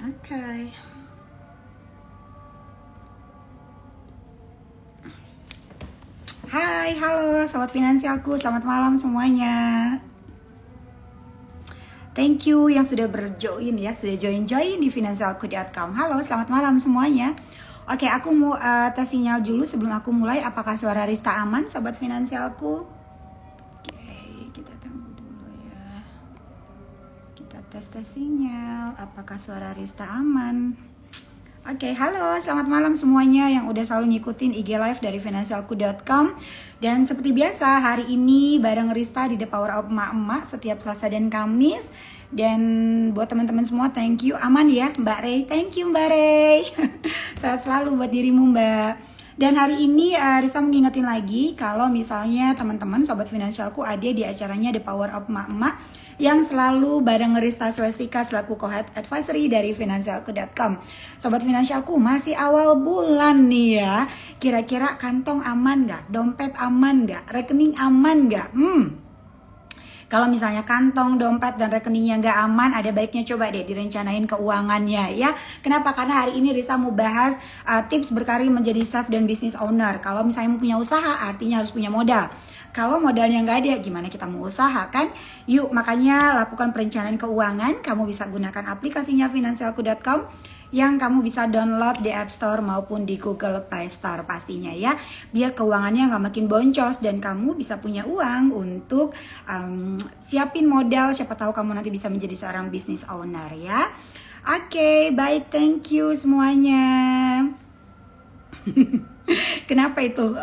Oke. Hai, halo sobat finansialku, selamat malam semuanya. Thank you yang sudah berjoin ya, sudah join di finansialku.com. Halo, selamat malam semuanya. Oke, aku mau tes sinyal dulu sebelum aku mulai. Apakah suara Rista aman, sobat finansialku? Oke, kita tunggu dulu ya. Kita tes sinyal. Apakah suara Rista aman? Oke, halo, selamat malam semuanya yang udah selalu ngikutin IG Live dari finansialku.com. Dan seperti biasa, hari ini bareng Rista di The Power of Emak-Emak setiap Selasa dan Kamis. Dan buat teman-teman semua, thank you. Aman ya, Mbak Rey? Thank you, Mbak Rey. Sehat selalu buat dirimu, Mbak. Dan hari ini Rista mau ngingetin lagi kalau misalnya teman-teman sobat finansialku ada di acaranya The Power of Emak-Emak yang selalu bareng Rista Swestika selaku co-head advisory dari finansialku.com. Sobat finansialku, masih awal bulan nih ya. Kira-kira kantong aman nggak? Dompet aman nggak? Rekening aman nggak? Kalau misalnya kantong, dompet, dan rekeningnya nggak aman, ada baiknya coba deh direncanain keuangannya ya. Kenapa? Karena hari ini Rista mau bahas tips berkarir menjadi self dan business owner. Kalau misalnya mau punya usaha, artinya harus punya modal. Kalau modalnya nggak ada, gimana kita mau usaha kan? Yuk, makanya lakukan perencanaan keuangan. Kamu bisa gunakan aplikasinya finansialku.com yang kamu bisa download di App Store maupun di Google Play Store pastinya ya. Biar keuangannya nggak makin boncos dan kamu bisa punya uang untuk siapin modal. Siapa tahu kamu nanti bisa menjadi seorang business owner ya. Oke, baik, thank you semuanya. Kenapa itu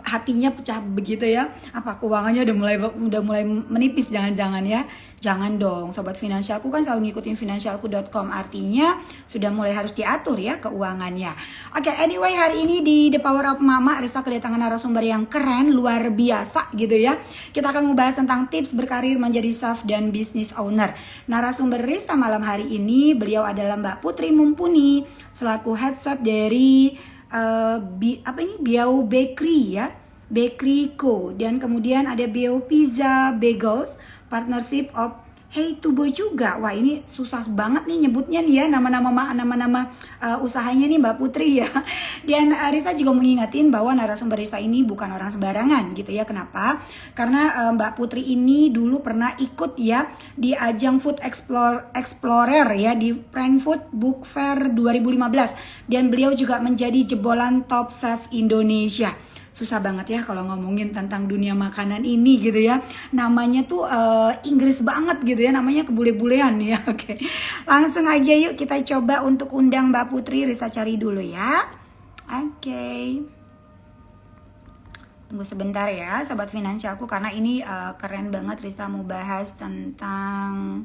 hatinya pecah begitu ya? Apa keuangannya udah mulai menipis? Jangan-jangan ya. Jangan dong, sobat finansialku kan selalu ngikutin finansialku.com, artinya sudah mulai harus diatur ya keuangannya. Oke, anyway, hari ini di The Power of Mama Rista kedatangan narasumber yang keren, luar biasa gitu ya. Kita akan membahas tentang tips berkarir menjadi self dan business owner. Narasumber Rista malam hari ini beliau adalah Mbak Putri Mumpuni selaku head chef dari Biau Bakery ya, Bakery Co. Dan kemudian ada Biau Pizza Bagels, partnership of Hey Tubo juga. Wah, ini susah banget nih nyebutnya nih ya, nama-nama usahanya nih Mbak Putri ya. Dan Rista juga mengingatin bahwa narasumber Rista ini bukan orang sembarangan gitu ya. Kenapa? Karena Mbak Putri ini dulu pernah ikut ya di ajang Food Explorer ya di Frankfurt Book Fair 2015. Dan beliau juga menjadi jebolan top chef Indonesia. Susah banget ya kalau ngomongin tentang dunia makanan ini gitu ya. Namanya tuh Inggris banget gitu ya, namanya kebule-bulean ya. Oke. Langsung aja yuk kita coba untuk undang Mbak Putri. Risa cari dulu ya. Oke. Tunggu sebentar ya sobat finansialku, karena ini keren banget. Risa mau bahas tentang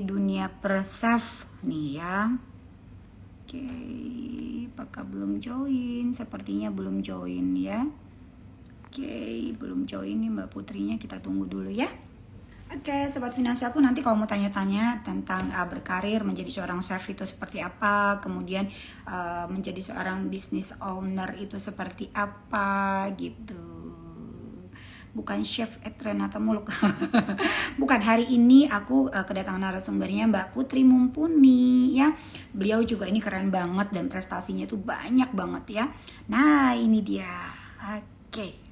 dunia per-chef nih ya. Oke, apakah belum join? Sepertinya belum join ya. Oke, belum join nih Mbak Putrinya, kita tunggu dulu ya. Oke, sobat finansialku, nanti kalau mau tanya-tanya tentang berkarir menjadi seorang chef itu seperti apa, kemudian menjadi seorang business owner itu seperti apa gitu. Bukan chef Renata Muluk. Bukan, hari ini aku kedatangan narasumbernya Mbak Putri Mumpuni ya. Beliau juga ini keren banget dan prestasinya itu banyak banget ya. Nah, ini dia. Oke.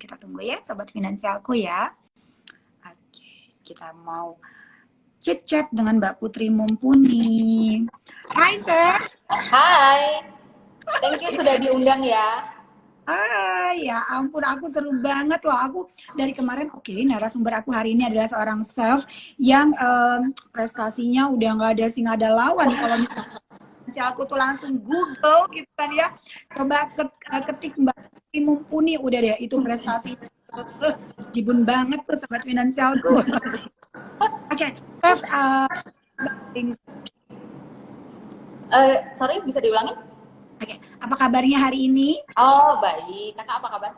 Kita tunggu ya sobat finansialku ya. Oke, kita mau chit-chat dengan Mbak Putri Mumpuni. Hai, Sir. Hai, thank you sudah diundang ya. Ya ampun, aku seru banget loh. Aku dari kemarin, narasumber aku hari ini adalah seorang chef yang prestasinya udah nggak ada sing ada lawan. Kalau misalnya aku tuh langsung Google gitu kan ya, coba ketik Mbak Putri Mumpuni, udah deh itu prestasi jibun banget tuh sobat finansialku. Oke, chef, Sorry, bisa diulangin? Oke, apa kabarnya hari ini? Oh, baik. Kakak apa kabar?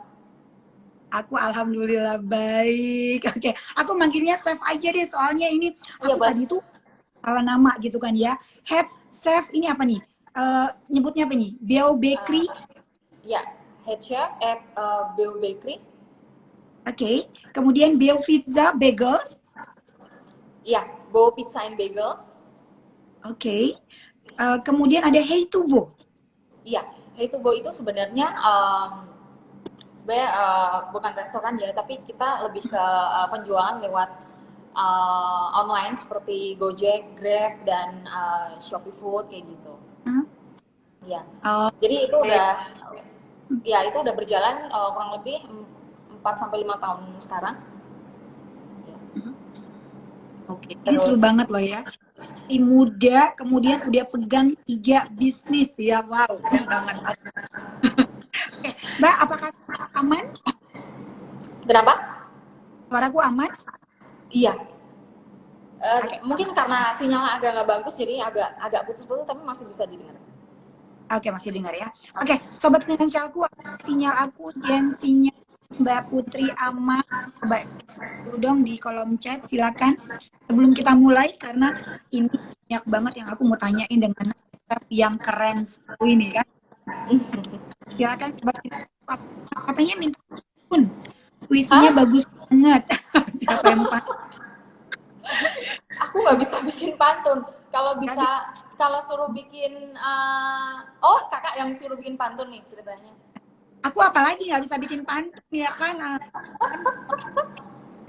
Aku alhamdulillah baik. Oke, aku manggilnya chef aja deh, soalnya ini Iya, aku tadi tuh salah nama gitu kan ya. Head chef ini apa nih? Nyebutnya apa nih? Biau Bakery. Ya, head chef at Bill Bakery. Oke. Kemudian Biau Pizza Bagels. Ya, Bo Pizza and Bagels. Oke. Kemudian ada Hey Tubo. Iya, Hey to Go itu sebenarnya sebenarnya bukan restoran ya, tapi kita lebih ke penjualan lewat online seperti Gojek, Grab, dan Shopee Food kayak gitu. Hah? Ya, jadi itu Oke. udah ya itu udah berjalan kurang lebih 4 sampai 5 tahun sekarang. Ya. Oke, ini seru Terus banget loh ya. Si muda, kemudian udah pegang 3 bisnis ya. Wow, keren banget. Oke, Mbak, apakah aman? kenapa? Suaraku aman? Iya, Oke, mungkin karena sinyalnya agak nggak bagus jadi agak agak putus-putus tapi masih bisa didengar. oke, masih dengar ya. Oke, sobat finansialku, sinyal aku dan sinyal Mbak Putri aman. Coba dulu dong di kolom chat, silakan. Sebelum kita mulai, karena ini banyak banget yang aku mau tanyain dengan yang keren satu ini kan. Silakan sobat finansialku, katanya minta pun. Puisinya Hah? bagus banget. Siapa yang mau Aku nggak bisa bikin pantun. Kalau Nggak bisa. bisa, kalau suruh bikin, oh kakak yang suruh bikin pantun nih ceritanya. Aku apalagi nggak bisa bikin pantun ya kan. Kan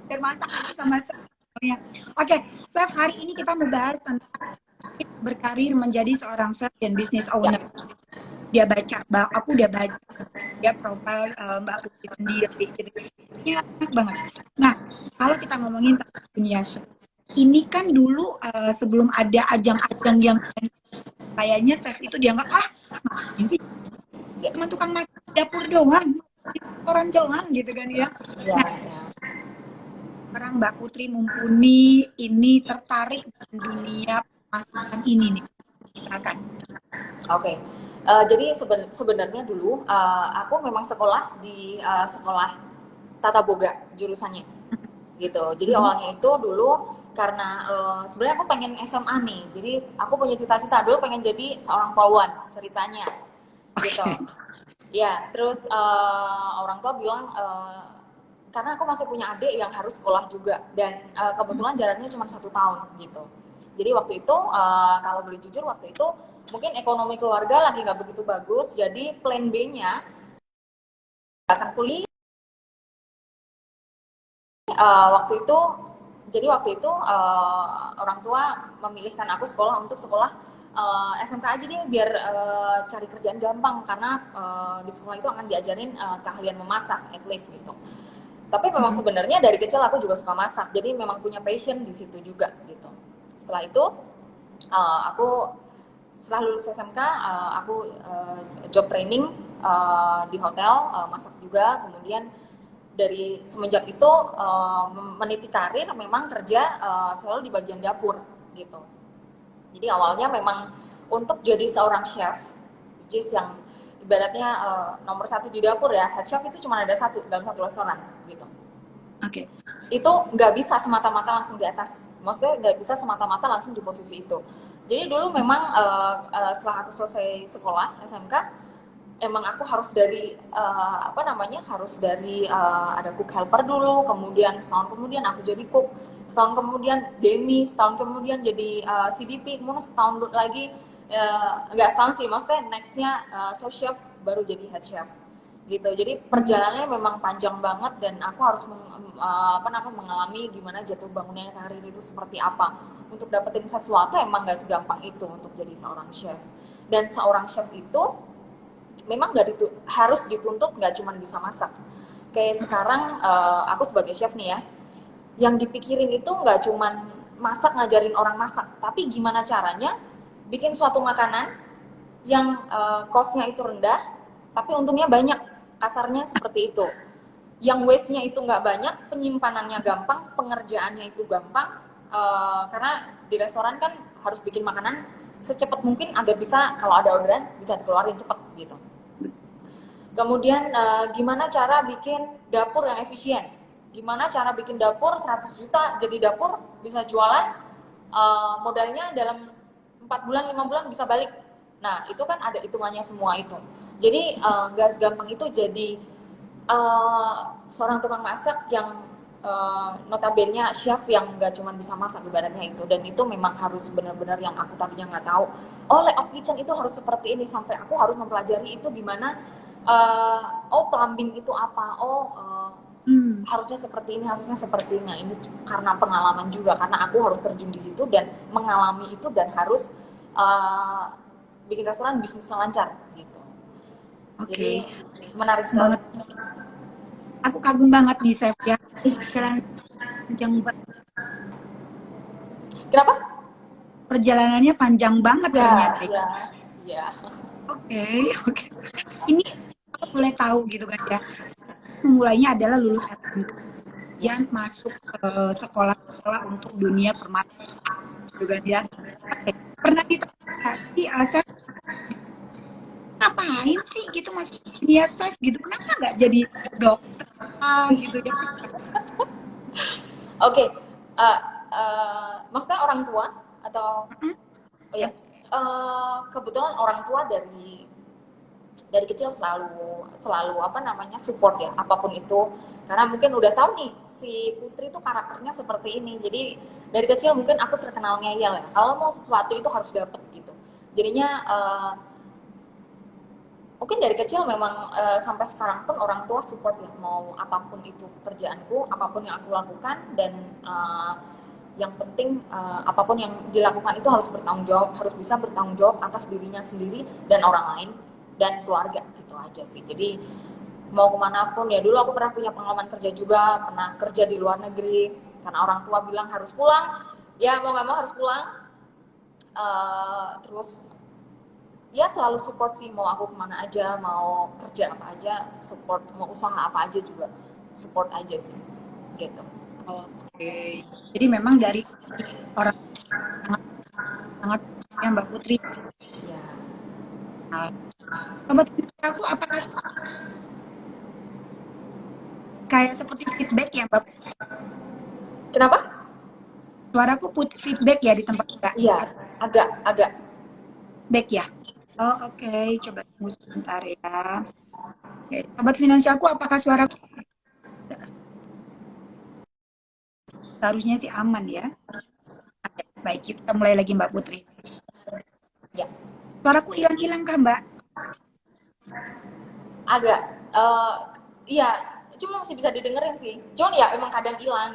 termasak lagi sama saya. Oke, Chef, hari ini kita membahas tentang berkarir menjadi seorang chef dan business Ya, owner. Dia baca, aku udah baca dia profil Mbak Putri sendiri gitu. Ya, enak banget. Nah, kalau kita ngomongin tentang dunia chef, ini kan dulu sebelum ada ajang-ajang yang kayaknya chef itu dianggap ngapain sih ya, cuma tukang masak dapur doang, restoran doang gitu kan ya. ya, Nah, ya. sekarang Mbak Putri mumpuni ini tertarik dengan dunia masakan ini nih. Silakan. Oke. Jadi sebenarnya dulu aku memang sekolah di sekolah tata boga jurusannya gitu. Jadi Mhm. awalnya itu dulu karena sebenarnya aku pengen SMA nih. Jadi aku punya cita-cita dulu pengen jadi seorang polwan ceritanya gitu. Oke. Ya, terus orang tua bilang karena aku masih punya adik yang harus sekolah juga dan kebetulan jaraknya cuma 1 tahun gitu. Jadi waktu itu kalau boleh jujur waktu itu mungkin ekonomi keluarga lagi nggak begitu bagus, jadi plan B-nya akan kuliah. Waktu itu jadi waktu itu orang tua memilihkan aku sekolah untuk sekolah SMK aja deh biar cari kerjaan gampang karena di sekolah itu akan diajarin keahlian memasak at least gitu. Tapi memang Mhm. sebenarnya dari kecil aku juga suka masak, jadi memang punya passion di situ juga gitu. Setelah itu aku setelah lulus SMK aku job training di hotel masak juga, kemudian dari semenjak itu meniti karir memang kerja selalu di bagian dapur gitu. Jadi awalnya memang untuk jadi seorang chef, which is yang ibaratnya nomor satu di dapur ya, head chef itu cuma ada satu dalam satu restoran gitu. Oke. Itu nggak bisa semata-mata langsung di atas, maksudnya nggak bisa semata-mata langsung di posisi itu. Jadi dulu memang setelah aku selesai sekolah SMK, emang aku harus dari apa namanya harus dari ada cook helper dulu, kemudian setahun kemudian aku jadi cook, setahun kemudian demi, setahun kemudian jadi CDP, kemudian setahun lagi nggak setahun sih, maksudnya nextnya sous chef baru jadi head chef gitu. Jadi Mhm. perjalanannya memang panjang banget dan aku harus apa namanya mengalami gimana jatuh bangunnya karir itu seperti apa. Untuk dapetin sesuatu emang nggak segampang itu untuk jadi seorang chef. Dan seorang chef itu memang harus dituntut nggak cuma bisa masak. Kayak sekarang aku sebagai chef nih ya, yang dipikirin itu nggak cuma masak ngajarin orang masak, tapi gimana caranya bikin suatu makanan yang cost-nya itu rendah, tapi untungnya banyak. Kasarnya seperti itu. Yang waste-nya itu nggak banyak, penyimpanannya gampang, pengerjaannya itu gampang, karena di restoran kan harus bikin makanan secepat mungkin agar bisa kalau ada orderan bisa dikeluarin cepet gitu. Kemudian gimana cara bikin dapur yang efisien? Gimana cara bikin dapur 100 juta jadi dapur bisa jualan modalnya dalam 4 bulan 5 bulan bisa balik. Nah itu kan ada hitungannya semua itu. Jadi nggak segampang itu jadi seorang tukang masak yang notabene chef yang nggak cuma bisa masak ibaratnya itu, dan itu memang harus benar-benar yang aku tadinya nggak tahu, oh layout kitchen itu harus seperti ini, sampai aku harus mempelajari itu gimana, oh plumbing itu apa, oh harusnya seperti ini, harusnya seperti ini. Nah, ini karena pengalaman juga, karena aku harus terjun di situ dan mengalami itu, dan harus bikin restoran bisnisnya lancar gitu. Jadi menarik sekali. Banget. Aku kagum banget nih chef ya. Jalan panjang banget. Kenapa? Perjalanannya panjang banget Ya, ternyata. ya, ya. Oke. Ini aku boleh tahu gitu kan ya. Memulainya adalah lulus SMP. Kemudian masuk ke sekolah-sekolah untuk dunia permata gitu kan ya. Oke. Pernah ditanya sih, chef ngapain sih gitu masuk dunia chef gitu? Kenapa nggak jadi dokter gitu ya? Oke, maksudnya orang tua atau oh ya, kebetulan orang tua dari kecil selalu apa namanya support ya apapun itu, karena mungkin udah tahu nih si Putri itu karakternya seperti ini, jadi dari kecil mungkin aku terkenal ngeyel ya, kalau mau sesuatu itu harus dapet gitu, jadinya mungkin dari kecil memang sampai sekarang pun orang tua support ya, mau apapun itu pekerjaanku, apapun yang aku lakukan, dan yang penting apapun yang dilakukan itu harus bertanggung jawab, harus bisa bertanggung jawab atas dirinya sendiri dan orang lain dan keluarga, gitu aja sih. Jadi mau kemanapun ya, dulu aku pernah punya pengalaman kerja juga, pernah kerja di luar negeri karena orang tua bilang harus pulang, ya mau nggak mau harus pulang. Terus ya selalu support sih, mau aku kemana aja, mau kerja apa aja support, mau usaha apa aja juga support aja sih gitu. Oke. Jadi memang dari orang sangat sangat ya Mbak Putri. Ya. Nah, sobat aku apakah kayak seperti feedback ya Mbak? Kenapa? Suaraku feedback ya di tempat Mbak? Iya, agak Back ya? Oh oke, coba tunggu sebentar ya. Oke. Sobat finansialku apakah suaraku seharusnya sih aman ya? Oke, baik, kita mulai lagi Mbak Putri. ya, Suaraku hilang-hilang kah Mbak? agak iya, cuma masih bisa didengerin sih. Cuman ya emang kadang hilang.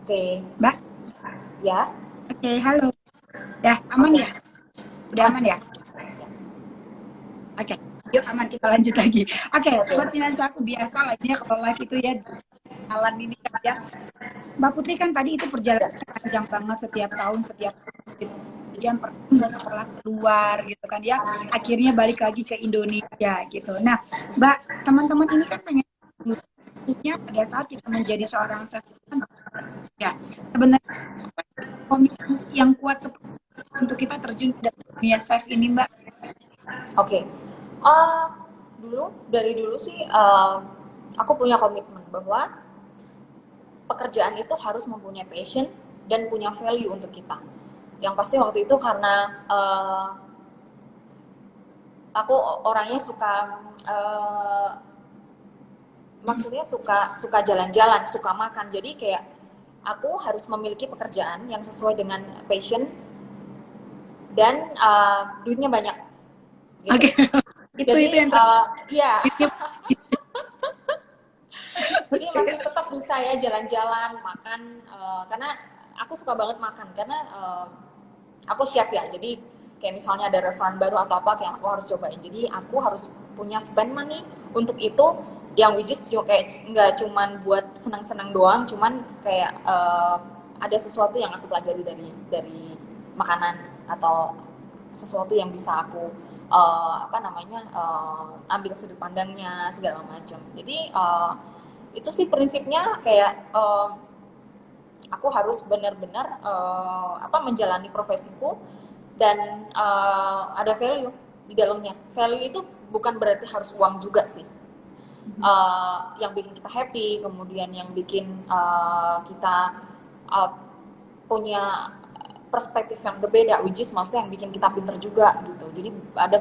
Oke, Mbak? ya. Oke, halo. Ya, aman Oke. ya? Udah aman ya? Oke, yuk aman kita lanjut lagi. Oke, Oke. sobat finansial aku biasa lainnya kalau live itu ya jalan ini kan ya. Mbak Putri kan tadi itu perjalanannya panjang banget setiap tahun gitu. Kemudian udah sekolah keluar gitu kan ya. Akhirnya balik lagi ke Indonesia gitu. Nah, Mbak, teman-teman ini kan pengen khususnya pada saat kita menjadi seorang chef ya. Sebenarnya komitmen yang kuat seperti untuk kita terjun ke dunia chef ini, Mbak? Oke. Dari dulu sih aku punya komitmen bahwa pekerjaan itu harus mempunyai passion dan punya value untuk kita. Yang pasti waktu itu karena aku orangnya suka maksudnya suka jalan-jalan, suka makan. Jadi kayak aku harus memiliki pekerjaan yang sesuai dengan passion dan duitnya banyak. Gitu. Oke. Jadi itu yang iya. Jadi masih tetap bisa ya jalan-jalan, makan, karena aku suka banget makan karena aku chef ya. Jadi kayak misalnya ada restoran baru atau apa kayak aku harus cobain. Jadi aku harus punya spend money untuk itu yang which is kayak nggak cuman buat senang-senang doang, cuman kayak ada sesuatu yang aku pelajari dari makanan atau sesuatu yang bisa aku apa namanya ambil sudut pandangnya segala macam. Jadi itu sih prinsipnya kayak aku harus benar-benar apa menjalani profesiku dan ada value di dalamnya. Value itu bukan berarti harus uang juga sih. Yang bikin kita happy, kemudian yang bikin kita uh, punya perspektif yang berbeda, which is maksudnya yang bikin kita pinter juga gitu. Jadi ada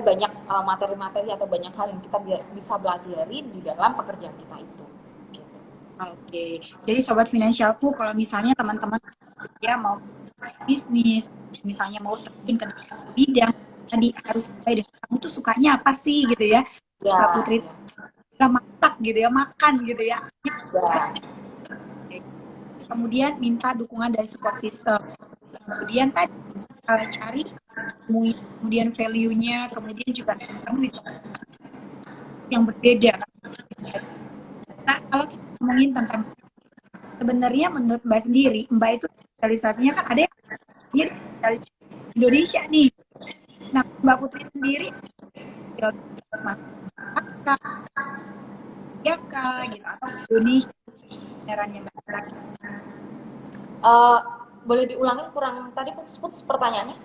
banyak materi-materi atau banyak hal yang kita bisa pelajari di dalam pekerjaan kita itu. Gitu. Oke, jadi sobat finansialku, kalau misalnya teman-teman ya mau bisnis, misalnya mau terjun ke bidang tadi harus sesuai dengan kamu tuh sukanya apa sih gitu ya. Mbak Ya, Putri masak gitu ya, makan gitu ya. ya. Kemudian minta dukungan dari support system. Kemudian tadi cari kemudian value-nya, kemudian juga kamu bisa yang berbeda. Nah, kalau kita ngomongin tentang sebenarnya menurut Mbak sendiri, Mbak itu spesialisasinya kan ada yang dari Indonesia nih. Nah, Mbak Putri sendiri masyarakat ya kak gitu atau Indonesia negaranya Mbak. Uh, boleh diulangin kurang tadi putus-putus pertanyaannya?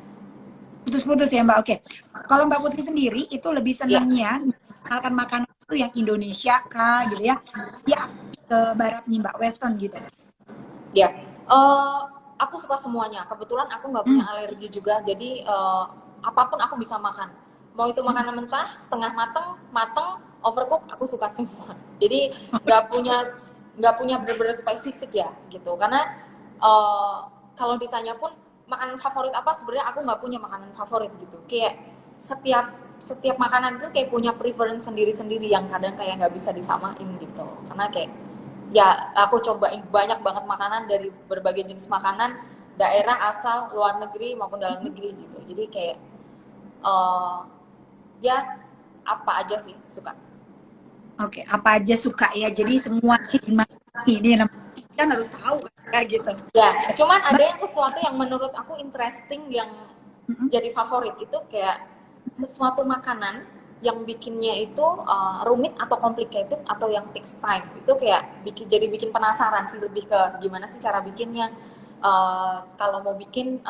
Putus-putus ya Mbak. Oke. Kalau Mbak Putri sendiri itu lebih Ya, senangnya misalkan makanan itu yang Indonesia kah gitu ya? Ya ke barat nih Mbak, Western gitu. ya. Aku suka semuanya. Kebetulan aku nggak punya alergi juga, jadi apapun aku bisa makan. Mau itu makanan mentah, setengah mateng, mateng, overcook, aku suka semua. Jadi nggak punya bener-bener spesifik ya, gitu. Karena kalau ditanya pun makanan favorit apa, sebenarnya aku nggak punya makanan favorit gitu. Kayak setiap makanan itu kayak punya preference sendiri-sendiri yang kadang kayak nggak bisa disamain gitu. Karena kayak ya aku cobain banyak banget makanan dari berbagai jenis makanan daerah asal luar negeri maupun dalam negeri gitu. Jadi kayak ya apa aja sih suka. Oke, apa aja suka ya. Jadi semua gimana ini kan harus tahu kan gitu. Ya, cuman ada yang sesuatu yang menurut aku interesting yang jadi favorit itu kayak sesuatu makanan yang bikinnya itu rumit atau complicated atau yang takes time itu kayak bikin penasaran sih lebih ke gimana sih cara bikinnya. Kalau mau bikin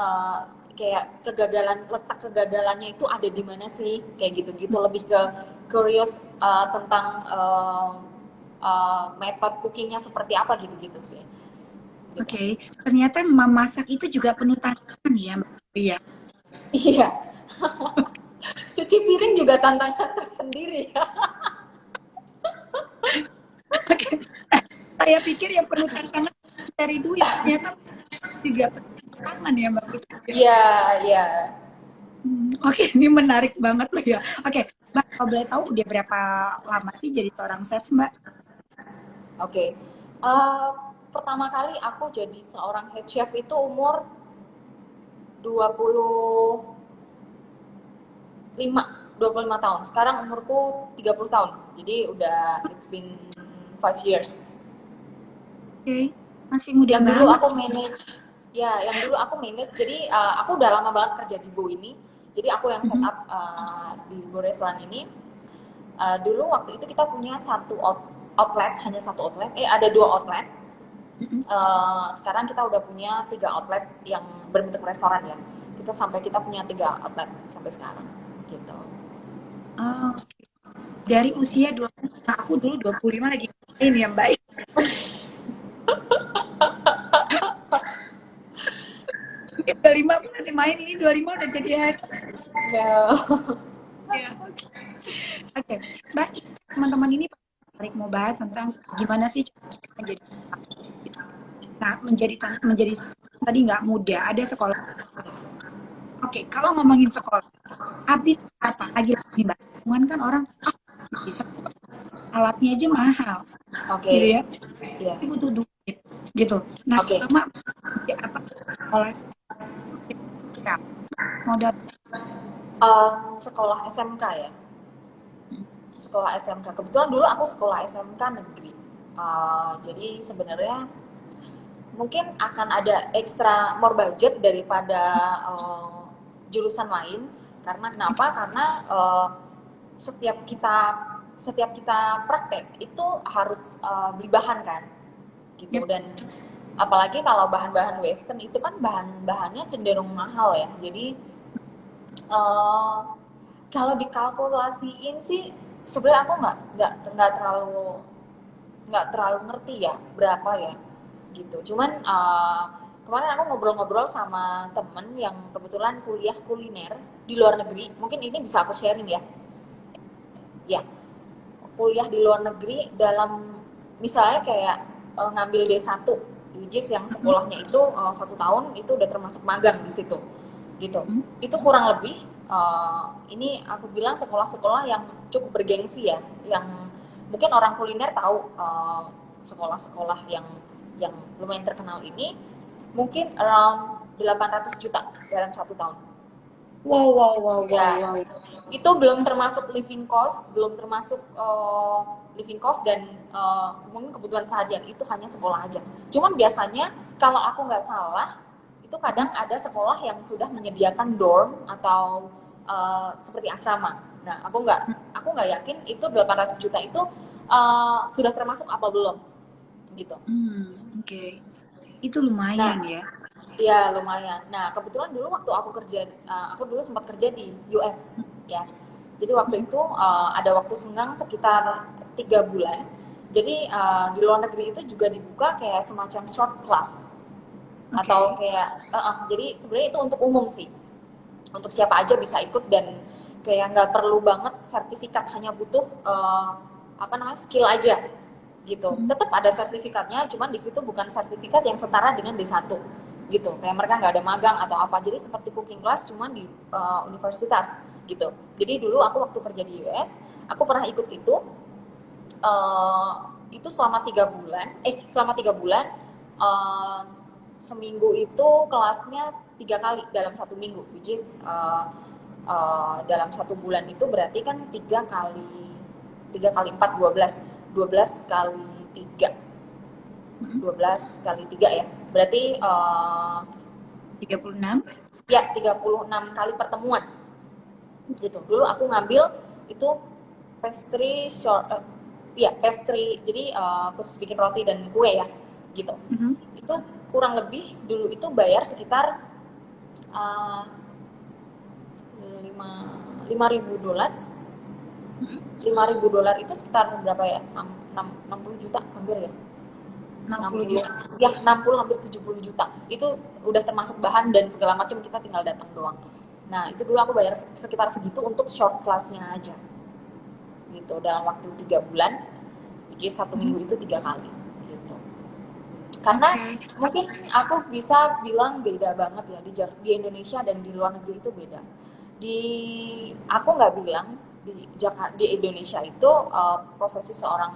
kayak letak kegagalannya itu ada di mana sih kayak gitu-gitu lebih ke curious tentang method cookingnya seperti apa gitu-gitu sih. Gitu. Oke, ternyata memasak itu juga penuh tantangan ya Mbak. Iya. Iya. Cuci piring juga tantangan tersendiri ya. Oke. Saya pikir yang penuh tantangan cari duit, ternyata juga penuh tantangan ya Mbak Putri. Iya, iya. Oke, ini menarik banget loh ya. Oke, Mbak, kalau boleh tahu udah berapa lama sih jadi seorang chef Mbak? Oke. Pertama kali aku jadi seorang head chef itu umur 25 tahun. Sekarang umurku 30 tahun. Jadi udah it's been 5 years. Oke, masih muda Yang banget. dulu aku manage, ya, yang dulu aku manage. Jadi aku udah lama banget kerja di Bo ini. Jadi aku yang set up di Bo restoran ini. Dulu waktu itu kita punya outlet, hanya satu outlet. Ada 2 outlet. Sekarang kita udah punya 3 outlet yang berbentuk restoran ya. Kita punya 3 outlet sampai sekarang, gitu. Oh, dari usia 20, nah aku dulu 25 lagi ini ya Mbak. 25 aku masih main, ini 25 udah jadi head. Ya. Ya. Oke, Mbak, teman-teman ini tarik mau bahas tentang gimana sih menjadi menjadi tadi nggak mudah, ada sekolah. Oke, kalau ngomongin sekolah, habis apa lagi nih Mbak? Cuman kan orang bisa alatnya aja mahal Oke. gitu ya. Iya. Ini butuh duit gitu. Nah, Oke. selama ya, apa sekolah berapa modal? Sekolah SMK ya. Sekolah SMK. Kebetulan dulu aku sekolah SMK negeri. Jadi sebenarnya mungkin akan ada ekstra more budget daripada jurusan lain. Karena kenapa? Karena setiap kita setiap kita praktek itu harus beli bahan kan, gitu. Yep. Dan apalagi kalau bahan-bahan Western itu kan bahan-bahannya cenderung mahal ya. Jadi eh, kalau dikalkulasiin sih sebenarnya aku nggak terlalu ngerti ya berapa ya gitu. Cuman kemarin aku ngobrol-ngobrol sama temen yang kebetulan kuliah kuliner di luar negeri. Mungkin ini bisa aku sharing ya. Ya, kuliah di luar negeri dalam misalnya kayak ngambil D1, which is yang sekolahnya itu 1 tahun itu udah termasuk magang di situ gitu. Itu kurang lebih ini aku bilang sekolah-sekolah yang cukup bergengsi ya, yang mungkin orang kuliner tahu sekolah-sekolah yang lumayan terkenal ini mungkin around 800 juta dalam 1 tahun. Wow, wow, wow, wow, Ya, wow. itu belum termasuk living cost, belum termasuk living cost dan mungkin kebutuhan seharian, itu hanya sekolah aja. Cuman biasanya kalau aku nggak salah, itu kadang ada sekolah yang sudah menyediakan dorm atau seperti asrama. Nah, aku nggak yakin itu 800 juta itu sudah termasuk apa belum, gitu. Oke. Itu lumayan Nah, ya. ya lumayan. Nah, kebetulan dulu waktu aku kerja, aku dulu sempat kerja di US, ya. Jadi waktu itu ada waktu senggang sekitar 3 bulan. Jadi di luar negeri itu juga dibuka kayak semacam short class atau Oke. kayak, jadi sebenarnya itu untuk umum sih, untuk siapa aja bisa ikut dan kayak nggak perlu banget sertifikat, hanya butuh apa namanya skill aja gitu. Hmm. Tetap ada sertifikatnya, cuman di situ bukan sertifikat yang setara dengan D1 gitu. Kayak mereka nggak ada magang atau apa. Jadi seperti cooking class cuman di universitas gitu. Jadi dulu aku waktu kerja di US, aku pernah ikut itu selama 3 bulan. Selama 3 bulan eh, seminggu itu kelasnya 3 kali dalam 1 minggu, which is dalam 1 bulan itu berarti kan 3 kali 4 12 kali 3 12 kali 3 ya, berarti 36. ya 36 kali pertemuan gitu. Dulu aku ngambil itu pastry short, ya pastry, jadi khusus bikin roti dan kue ya gitu. Itu kurang lebih dulu itu bayar sekitar uh, 5.000 dolar. 5.000 dolar itu sekitar berapa ya? 60 juta hampir ya. 60 60, juta. ya 60 hampir 70 juta. Itu udah termasuk bahan dan segala macam, kita tinggal datang doang. Nah, itu dulu aku bayar sekitar segitu untuk short class-nya aja. Gitu, dalam waktu 3 bulan. Jadi 1 minggu itu 3 kali gitu. Karena Oke. mungkin aku bisa bilang beda banget ya di Indonesia dan di luar negeri itu beda. Di aku nggak bilang di Jakarta, di Indonesia itu profesi seorang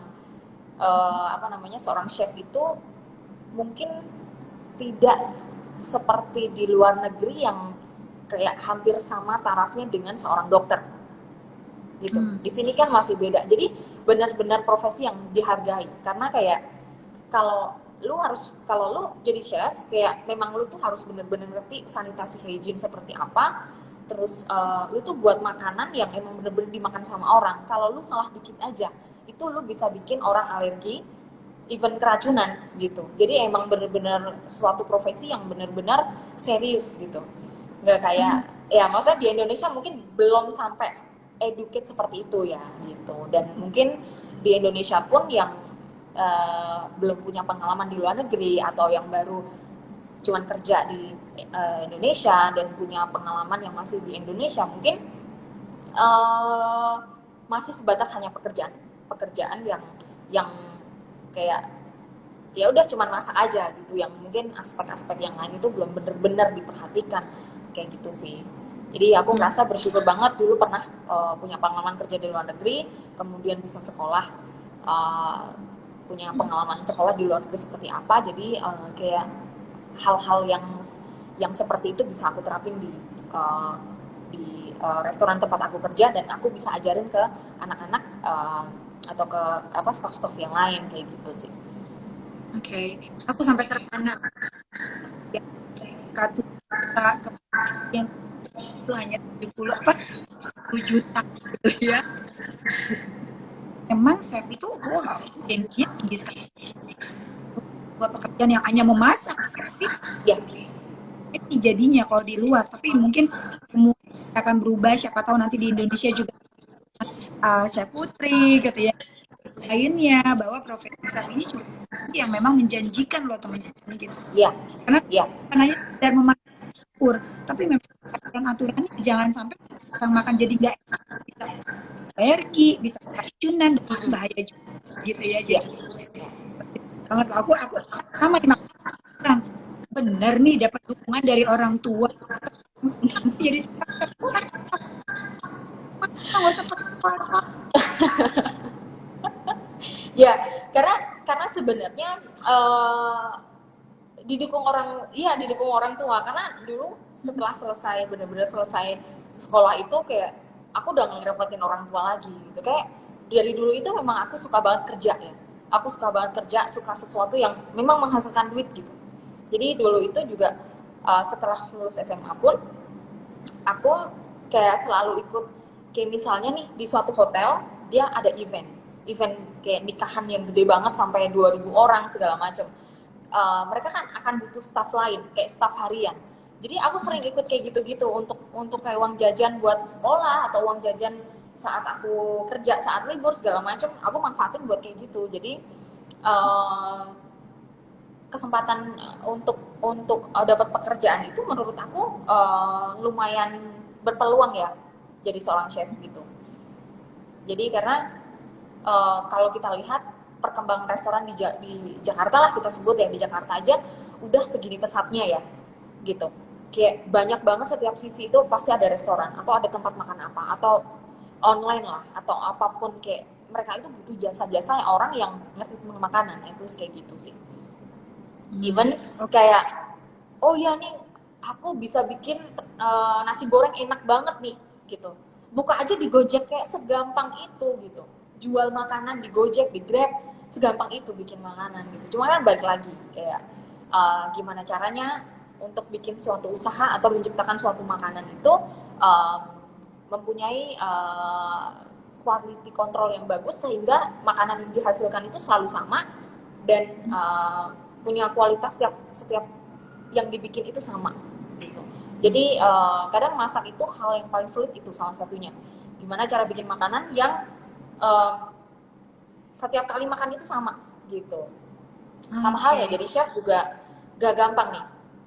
apa namanya, seorang chef itu mungkin tidak seperti di luar negeri yang kayak hampir sama tarafnya dengan seorang dokter gitu. Di sini kan masih beda. Jadi benar-benar profesi yang dihargai, karena kayak kalau lu jadi chef kayak memang lu tuh harus bener-bener ngerti sanitasi hygiene seperti apa. Terus lu tuh buat makanan yang emang bener-bener dimakan sama orang. Kalau lu salah dikit aja, itu lu bisa bikin orang alergi, even keracunan gitu. Jadi emang bener-bener suatu profesi yang bener-bener serius gitu. Nggak kayak, ya maksudnya di Indonesia mungkin belum sampai educate seperti itu ya gitu. Dan mungkin di Indonesia pun yang belum punya pengalaman di luar negeri atau yang baru cuman kerja di Indonesia dan punya pengalaman yang masih di Indonesia, mungkin masih sebatas hanya pekerjaan yang kayak ya udah cuman masak aja gitu, yang mungkin aspek-aspek yang lain itu belum bener-bener diperhatikan kayak gitu sih. Jadi aku merasa bersyukur banget dulu pernah punya pengalaman kerja di luar negeri, kemudian bisa sekolah uh, punya pengalaman sekolah di luar negeri seperti apa, jadi kayak hal-hal yang seperti itu bisa aku terapin di restoran tempat aku kerja, dan aku bisa ajarin ke anak-anak atau ke staff-staff yang lain kayak gitu sih. Oke, aku sampai terpana ya, 100 juta yang itu hanya 70 apa 10 juta gitu ya. Emang chef itu gengsinya tinggi sekali buat pekerjaan yang hanya memasak, tapi Ya, jadinya kalau di luar, tapi mungkin akan berubah, siapa tahu nanti di Indonesia juga chef putri gitu ya lainnya, bahwa profesi chef ini juga yang memang menjanjikan loh teman-teman gitu, ya, karena ya, bukan hanya sekedar memasak, tapi memang aturan-aturannya jangan sampai orang makan jadi nggak enak, bisa alergi, bisa keracunan, dan itu bahaya juga gitu ya. ya, Jadi banget aku sama dimakan bener nih dapat dukungan dari orang tua jadi nggak usah pakai ya, karena sebenarnya didukung orang tua, karena dulu setelah selesai benar-benar selesai sekolah itu kayak aku udah ngerepotin orang tua lagi gitu. Kayak dari dulu itu memang aku suka banget kerja ya, aku suka banget kerja, suka sesuatu yang memang menghasilkan duit gitu. Jadi dulu itu juga setelah lulus SMA pun aku kayak selalu ikut, kayak misalnya nih di suatu hotel dia ada event kayak nikahan yang gede banget sampai 2000 orang segala macam. Mereka kan akan butuh staff lain, kayak staff harian. Jadi aku sering ikut kayak gitu-gitu untuk kayak uang jajan buat sekolah atau uang jajan saat aku kerja, saat libur segala macam, aku manfaatin buat kayak gitu. Jadi kesempatan untuk dapat pekerjaan itu menurut aku lumayan berpeluang ya jadi seorang chef gitu. Jadi karena kalau kita lihat perkembangan restoran di Jakarta lah, kita sebut ya, di Jakarta aja udah segini pesatnya ya gitu. Kayak banyak banget, setiap sisi itu pasti ada restoran atau ada tempat makan apa, atau online lah, atau apapun. Kayak mereka itu butuh jasa-jasa orang yang ngerti tentang makanan, itu kayak gitu sih. Even kayak, oh ya nih aku bisa bikin nasi goreng enak banget nih gitu, buka aja di Gojek, kayak segampang itu gitu. Jual makanan di Gojek, di Grab, segampang itu bikin makanan gitu. Cuma kan balik lagi kayak gimana caranya untuk bikin suatu usaha atau menciptakan suatu makanan itu mempunyai quality control yang bagus, sehingga makanan yang dihasilkan itu selalu sama dan punya kualitas setiap yang dibikin itu sama gitu. Jadi kadang masak itu hal yang paling sulit, itu salah satunya. Gimana cara bikin makanan yang setiap kali makan itu sama gitu. Sama halnya jadi chef juga gak gampang nih.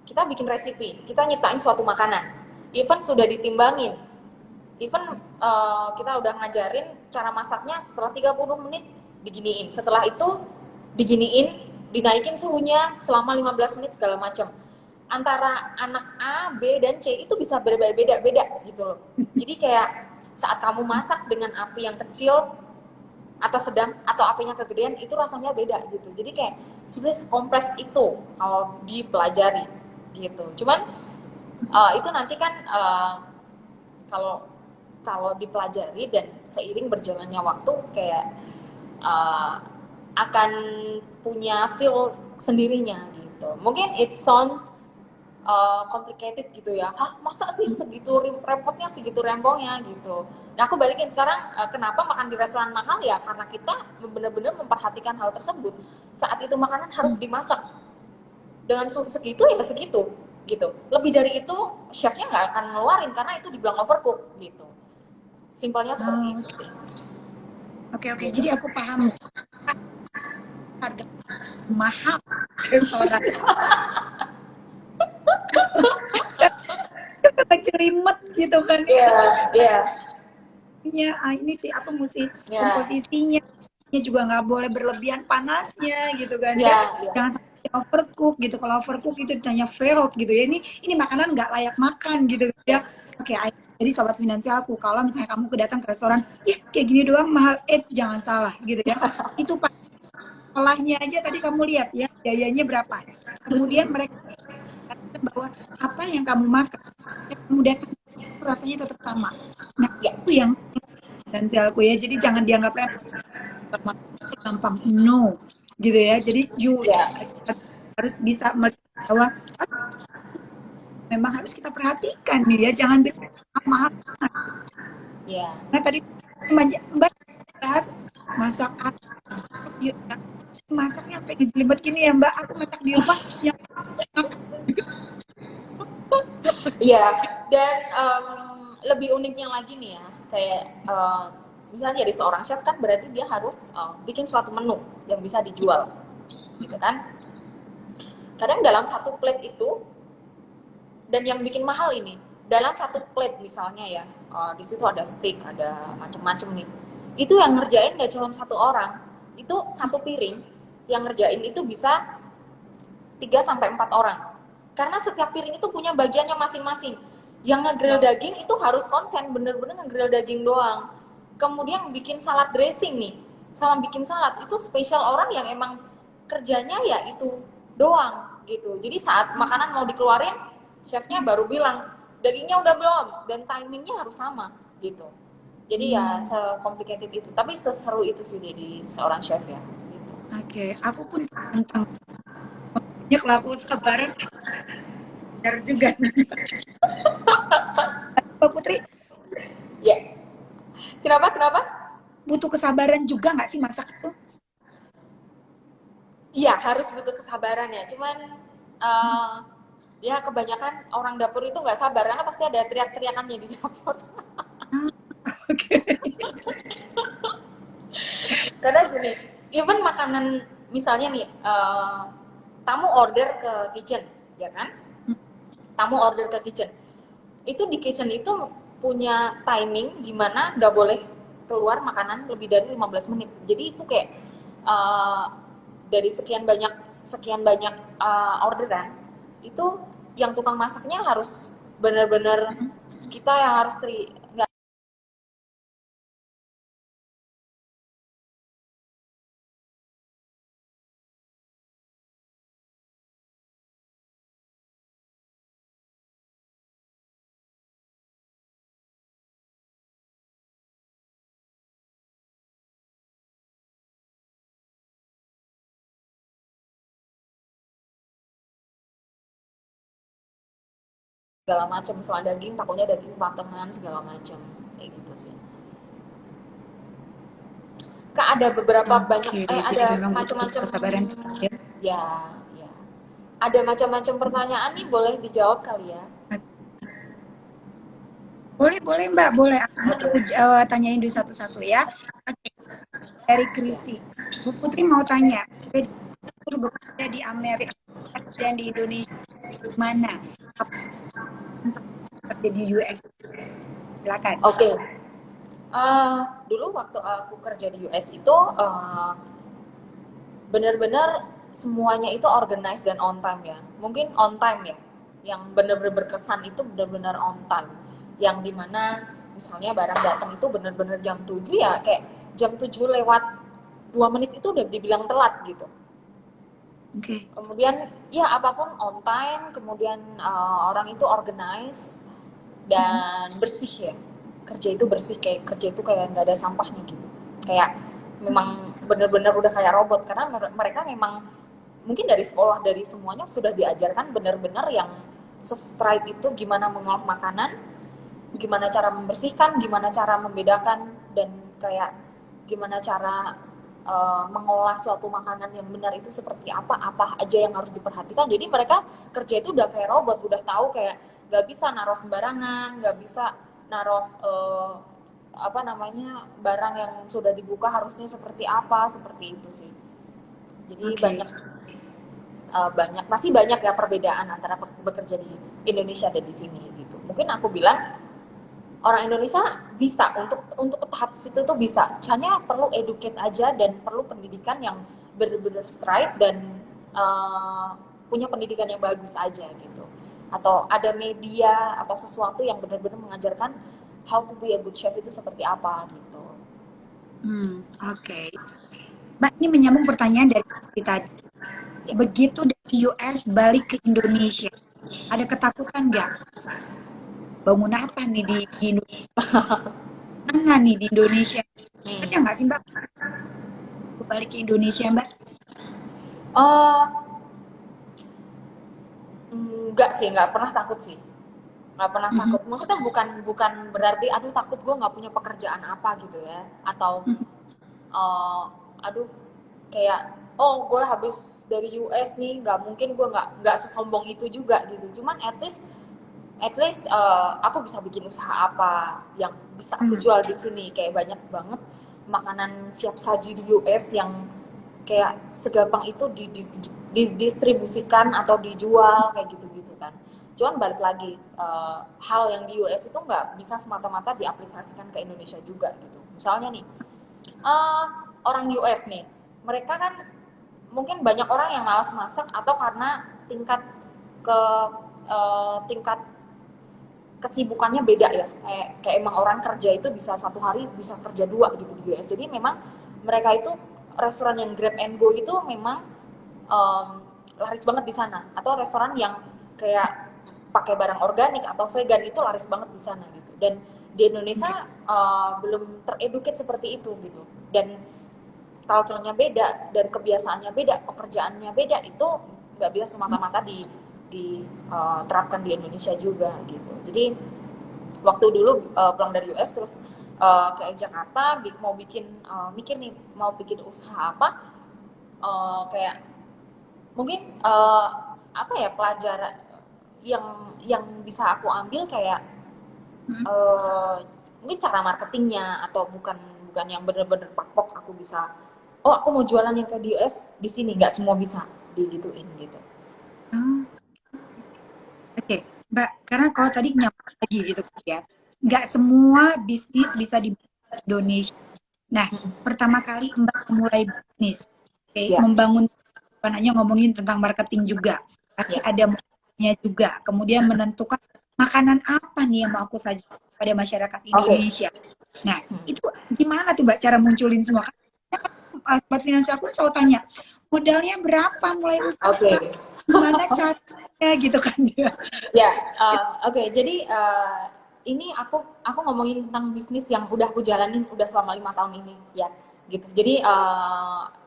Kita bikin resipi, kita nyiptain suatu makanan, even sudah ditimbangin, even kita udah ngajarin cara masaknya, setelah 30 menit diginiin, setelah itu diginiin, dinaikin suhunya selama 15 menit segala macam. Antara anak A, B, dan C itu bisa berbeda-beda gitu loh. Jadi kayak saat kamu masak dengan api yang kecil atau sedang, atau apinya kegedean, itu rasanya beda gitu. Jadi kayak sebenarnya kompleks itu kalau dipelajari gitu. Cuman itu nanti kan kalau dipelajari dan seiring berjalannya waktu kayak akan punya feel sendirinya gitu. Mungkin it sounds complicated gitu ya. Hah, masa sih segitu repotnya, segitu rempongnya gitu. Nah, aku balikin sekarang, kenapa makan di restoran mahal ya? Karena kita benar-benar memperhatikan hal tersebut. Saat itu makanan harus dimasak dengan suhu segitu ya segitu gitu. Lebih dari itu chefnya nggak akan ngeluarin karena itu dibilang overcook gitu. Simpelnya seperti itu sih. Oke, jadi aku paham harga mahal restoran. Kecelimet gitu kan. Iya. Ini apa mesti komposisinya juga nggak boleh berlebihan panasnya gitu kan ya. Jangan sampai overcook gitu. Kalau overcook itu ditanya failed gitu ya. Ini makanan nggak layak makan gitu ya. Oke, jadi sobat finansialku, kalau misalnya kamu datang ke restoran, kayak gini doang mahal, jangan salah gitu ya. Itu olahnya aja tadi kamu lihat ya, biayanya berapa. Kemudian mereka katakan bahwa apa yang kamu makan, yang kamu datang rasanya tetap sama. Nah, Ya, itu yang finansialku ya. Jadi jangan dianggap gampang, no, gitu ya. Jadi ya, harus bisa melihat bahwa memang harus kita perhatikan nih ya, jangan mahal. ya. Nah tadi Mbak bahas masak apa? Yuk, masaknya sampai kejelimet gini ya Mbak. Aku masak di rumah yang Iya, dan lebih uniknya lagi nih ya, kayak misalnya jadi seorang chef kan berarti dia harus bikin suatu menu yang bisa dijual, gitu kan? Kadang dalam satu plate itu, dan yang bikin mahal ini, dalam satu plate misalnya ya, di situ ada steak, ada macam-macam nih. Itu yang ngerjain nggak cuma satu orang, itu satu piring yang ngerjain itu bisa 3 sampai 4 orang. Karena setiap piring itu punya bagiannya masing-masing. Yang ngegrill daging itu harus konsen, bener-bener ngegrill daging doang. Kemudian bikin salad dressing nih, sama bikin salad itu spesial orang yang emang kerjanya ya itu doang gitu. Jadi saat makanan mau dikeluarin, chefnya baru bilang dagingnya udah belum, dan timingnya harus sama gitu. Jadi ya se-complicated itu, tapi seseru itu sih jadi seorang chef ya. Gitu. Oke, aku pun tentang banyak laku sabaran benar juga Mbak Putri. Ya, kenapa kenapa? Butuh kesabaran juga nggak sih masak itu? Iya, harus butuh kesabaran ya. Cuman ya kebanyakan orang dapur itu nggak sabar karena pasti ada teriak-teriakannya di dapur. Oke. Karena gini, even makanan misalnya nih, tamu order ke kitchen, ya kan? Tamu order ke kitchen. Itu di kitchen itu punya timing gimana nggak boleh keluar makanan lebih dari 15 menit. Jadi itu kayak dari sekian banyak orderan itu yang tukang masaknya harus benar-benar kita yang harus nggak segala macam, soal daging takutnya daging patungan segala macam kayak gitu sih. Kak ada beberapa banyak Oke, jadi ada memang butuh macam-macam kesabaran ya. ya, ya. Ada macam-macam pertanyaan nih, boleh dijawab kali ya. Boleh, boleh Mbak, boleh. Aku tanyain dulu satu-satu ya. Oke, dari Kristi. Bu Putri mau tanya, bekerja di Amerika dan di Indonesia mana? Apa seperti di US? Silakan. Oke. Dulu waktu aku kerja di US itu benar-benar semuanya itu organized dan on time ya. Mungkin on time ya. Yang benar-benar berkesan itu benar-benar on time. Yang dimana misalnya barang datang itu benar-benar jam 7 ya, kayak jam 7 lewat 2 menit itu udah dibilang telat gitu. Oke. Kemudian ya apapun on time, kemudian orang itu organize dan bersih ya. Kerja itu bersih, kayak kerja itu kayak nggak ada sampahnya gitu. Kayak memang bener-bener udah kayak robot, karena mereka memang mungkin dari sekolah, dari semuanya sudah diajarkan bener-bener yang se-straight itu gimana mengolah makanan, gimana cara membersihkan, gimana cara membedakan, dan kayak gimana cara mengolah suatu makanan yang benar itu seperti apa aja yang harus diperhatikan. Jadi mereka kerja itu udah kayak robot, udah tahu kayak nggak bisa naruh sembarangan, nggak bisa naruh apa namanya, barang yang sudah dibuka harusnya seperti apa, seperti itu sih. Jadi banyak masih banyak ya perbedaan antara bekerja di Indonesia dan di sini gitu. Mungkin aku bilang orang Indonesia bisa untuk ke tahap situ tuh bisa. Hanya perlu educate aja dan perlu pendidikan yang benar-benar straight dan punya pendidikan yang bagus aja gitu. atau ada media atau sesuatu yang benar-benar mengajarkan how to be a good chef itu seperti apa gitu. Oke. Mbak, ini menyambung pertanyaan dari tadi. Begitu dari US balik ke Indonesia, ada ketakutan nggak? Bangun apa nih di Indonesia? Mana nih di Indonesia? Ada nggak sih Mbak? Balik ke Indonesia Mbak? Uh, Enggak sih, nggak pernah takut sih, nggak pernah takut. Maksudnya bukan berarti aduh takut gue nggak punya pekerjaan apa gitu ya, atau aduh kayak oh gue habis dari US nih nggak mungkin, gue nggak sesombong itu juga gitu. Cuman at least aku bisa bikin usaha apa yang bisa aku jual di sini. Kayak banyak banget makanan siap saji di US yang kayak segampang itu didistribusikan atau dijual kayak gitu-gitu kan. Cuman balik lagi, hal yang di US itu nggak bisa semata-mata diaplikasikan ke Indonesia juga gitu. Misalnya nih, orang US nih, mereka kan mungkin banyak orang yang malas masak atau karena tingkat kesibukannya beda ya. Kayak emang orang kerja itu bisa satu hari bisa kerja 2 gitu di US. Jadi memang mereka itu restoran yang grab and go itu memang laris banget di sana. Atau restoran yang kayak pakai barang organik atau vegan itu laris banget di sana gitu. Dan di Indonesia belum tereduket seperti itu gitu. Dan culture-nya beda dan kebiasaannya beda, pekerjaannya beda, itu nggak bisa semata-mata diterapkan di Indonesia juga gitu. Jadi waktu dulu pulang dari US terus ke Jakarta mau mikir nih mau bikin usaha apa, kayak mungkin apa ya pelajaran yang bisa aku ambil kayak mungkin cara marketingnya, atau bukan yang bener-bener pakpok aku bisa oh aku mau jualan yang ke US di sini, nggak semua bisa digituin gitu. Oke, Mbak, karena kalau tadi nyambung lagi gitu ya, nggak semua bisnis bisa di Indonesia. Nah, pertama kali Mbak mulai bisnis, membangun, bukan hanya ngomongin tentang marketing juga, tapi ada marketingnya juga, kemudian menentukan makanan apa nih yang mau aku sajikan pada masyarakat Indonesia. Nah, itu gimana tuh Mbak cara munculin semua? Karena Sobat Finansial aku selalu tanya, modalnya berapa mulai usaha? Gimana caranya gitu kan dia? Ya, oke. Jadi ini aku ngomongin tentang bisnis yang udah aku jalanin udah selama 5 tahun ini ya, gitu. Jadi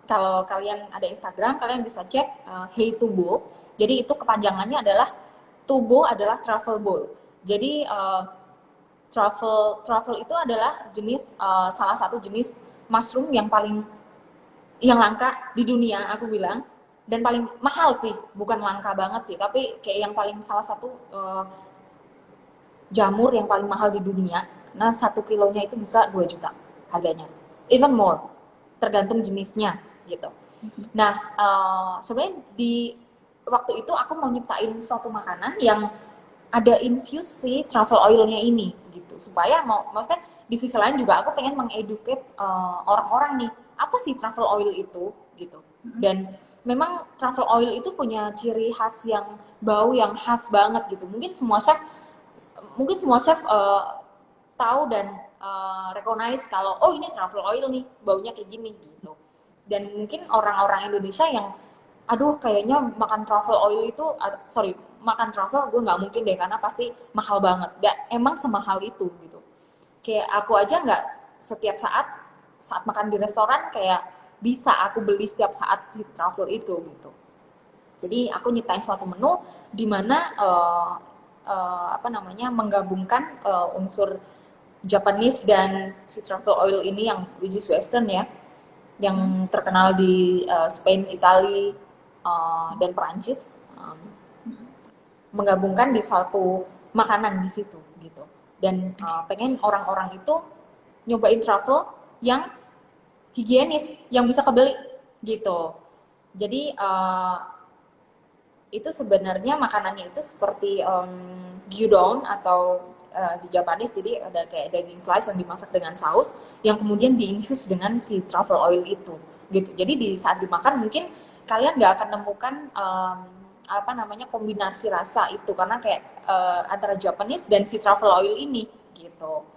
kalau kalian ada Instagram, kalian bisa cek Hey Tubo. Jadi itu kepanjangannya adalah Tubo adalah travel bowl. Jadi truffle itu adalah jenis salah satu jenis mushroom yang langka di dunia, aku bilang, dan paling mahal sih, bukan langka banget sih, tapi kayak yang paling salah satu jamur yang paling mahal di dunia. Nah, 1 kilonya itu bisa 2 juta harganya, even more, tergantung jenisnya gitu. Nah, sebenarnya di waktu itu aku mau nyiptain suatu makanan yang ada infusi truffle oilnya ini gitu, supaya maksudnya di sisi lain juga aku pengen mengeduket orang-orang nih, apa sih truffle oil itu gitu. Dan memang truffle oil itu punya ciri khas yang bau yang khas banget gitu. Mungkin semua chef tahu dan recognize kalau oh ini truffle oil nih, baunya kayak gini gitu. Dan mungkin orang-orang Indonesia yang aduh kayaknya makan truffle oil itu makan truffle gue nggak mungkin deh karena pasti mahal banget. Emang semahal itu gitu. Kayak aku aja nggak setiap saat makan di restoran kayak bisa aku beli setiap saat di truffle itu gitu. Jadi aku nyiptain suatu menu di mana menggabungkan unsur Japanese dan si truffle oil ini yang which is Western ya, yang terkenal di Spain, Italia, dan Perancis, menggabungkan di satu makanan di situ gitu. Dan pengen orang-orang itu nyobain truffle yang higienis, yang bisa kebeli gitu. Jadi itu sebenarnya makanannya itu seperti gyudon atau di Japanese, jadi ada kayak daging slice yang dimasak dengan saus yang kemudian diinfuse dengan si truffle oil itu gitu. Jadi di saat dimakan mungkin kalian nggak akan nemukan apa namanya kombinasi rasa itu karena kayak antara Japanese dan si truffle oil ini gitu.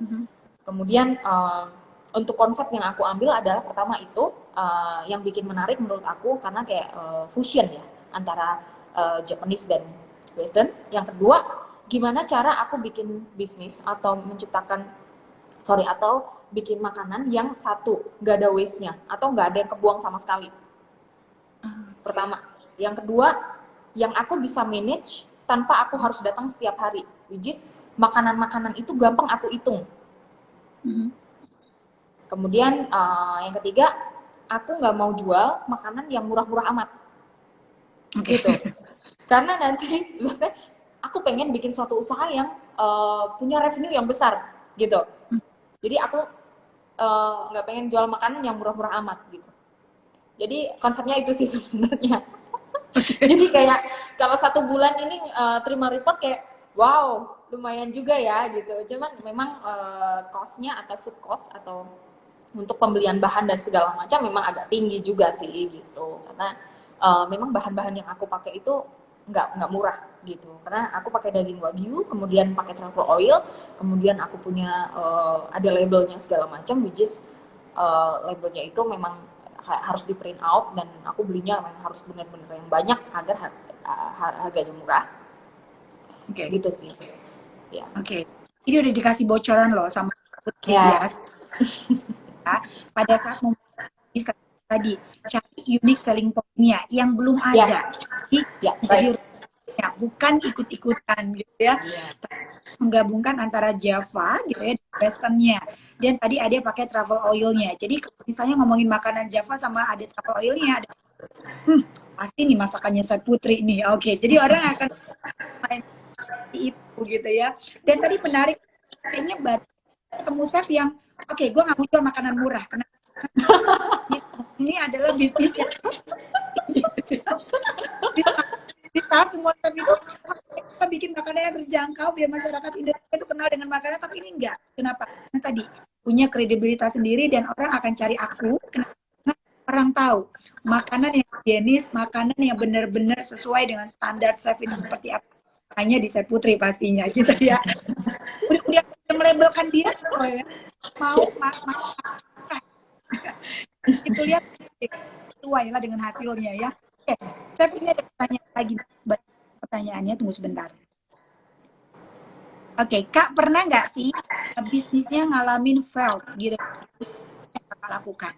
Kemudian untuk konsep yang aku ambil adalah pertama itu yang bikin menarik menurut aku karena kayak fusion ya antara Japanese dan Western. Yang kedua, gimana cara aku bikin bisnis atau atau bikin makanan yang satu nggak ada waste-nya atau nggak ada yang kebuang sama sekali. Pertama, yang kedua, yang aku bisa manage tanpa aku harus datang setiap hari, which is makanan-makanan itu gampang aku hitung. Kemudian yang ketiga, aku nggak mau jual makanan yang murah-murah amat, gitu. Karena nanti, maksudnya aku pengen bikin suatu usaha yang punya revenue yang besar, gitu. Jadi aku nggak pengen jual makanan yang murah-murah amat, gitu. Jadi konsepnya itu sih sebenarnya. Jadi kayak kalau 1 bulan ini terima report kayak wow lumayan juga ya gitu. Cuman memang cost-nya atau food cost atau untuk pembelian bahan dan segala macam memang agak tinggi juga sih gitu. Karena memang bahan-bahan yang aku pakai itu nggak murah gitu. Karena aku pakai daging wagyu, kemudian pakai truffle oil, kemudian aku punya ada labelnya segala macam, which is labelnya itu memang harus di print out dan aku belinya memang harus benar-benar yang banyak agar harganya murah. Gitu sih. Ya. Ini udah dikasih bocoran loh sama Putri ya. Pada saat memulai tadi cari unique selling point-nya yang belum ada. Jadi bukan ikut-ikutan gitu ya. Menggabungkan antara Java gitu ya, Western-nya. Dan tadi ada pakai travel oil-nya. Jadi misalnya ngomongin makanan Java sama ada travel oil-nya, ada pasti nih masakannya saya Putri nih. Oke, jadi orang akan main itu gitu ya. Dan tadi menarik, kayaknya baru ketemu chef yang oke, gue nggak mau jual makanan murah. Karena ini adalah bisnis yang di saat semua chef itu kita bikin makanan yang terjangkau biar masyarakat Indonesia itu kenal dengan makanan, tapi ini enggak. Kenapa? Karena tadi punya kredibilitas sendiri dan orang akan cari aku karena orang tahu makanan yang higienis, makanan yang benar-benar sesuai dengan standar chef itu seperti apa. Hanya di Chef Putri pastinya gitu ya. Udah melabelkan diri loh ya. Mau itu lihat sesuai lah dengan hasilnya ya. Oke, Chef ini ada pertanyaan lagi. Pertanyaannya tunggu sebentar. Oke, Kak pernah nggak sih bisnisnya ngalamin fail gitu yang Kakak lakukan?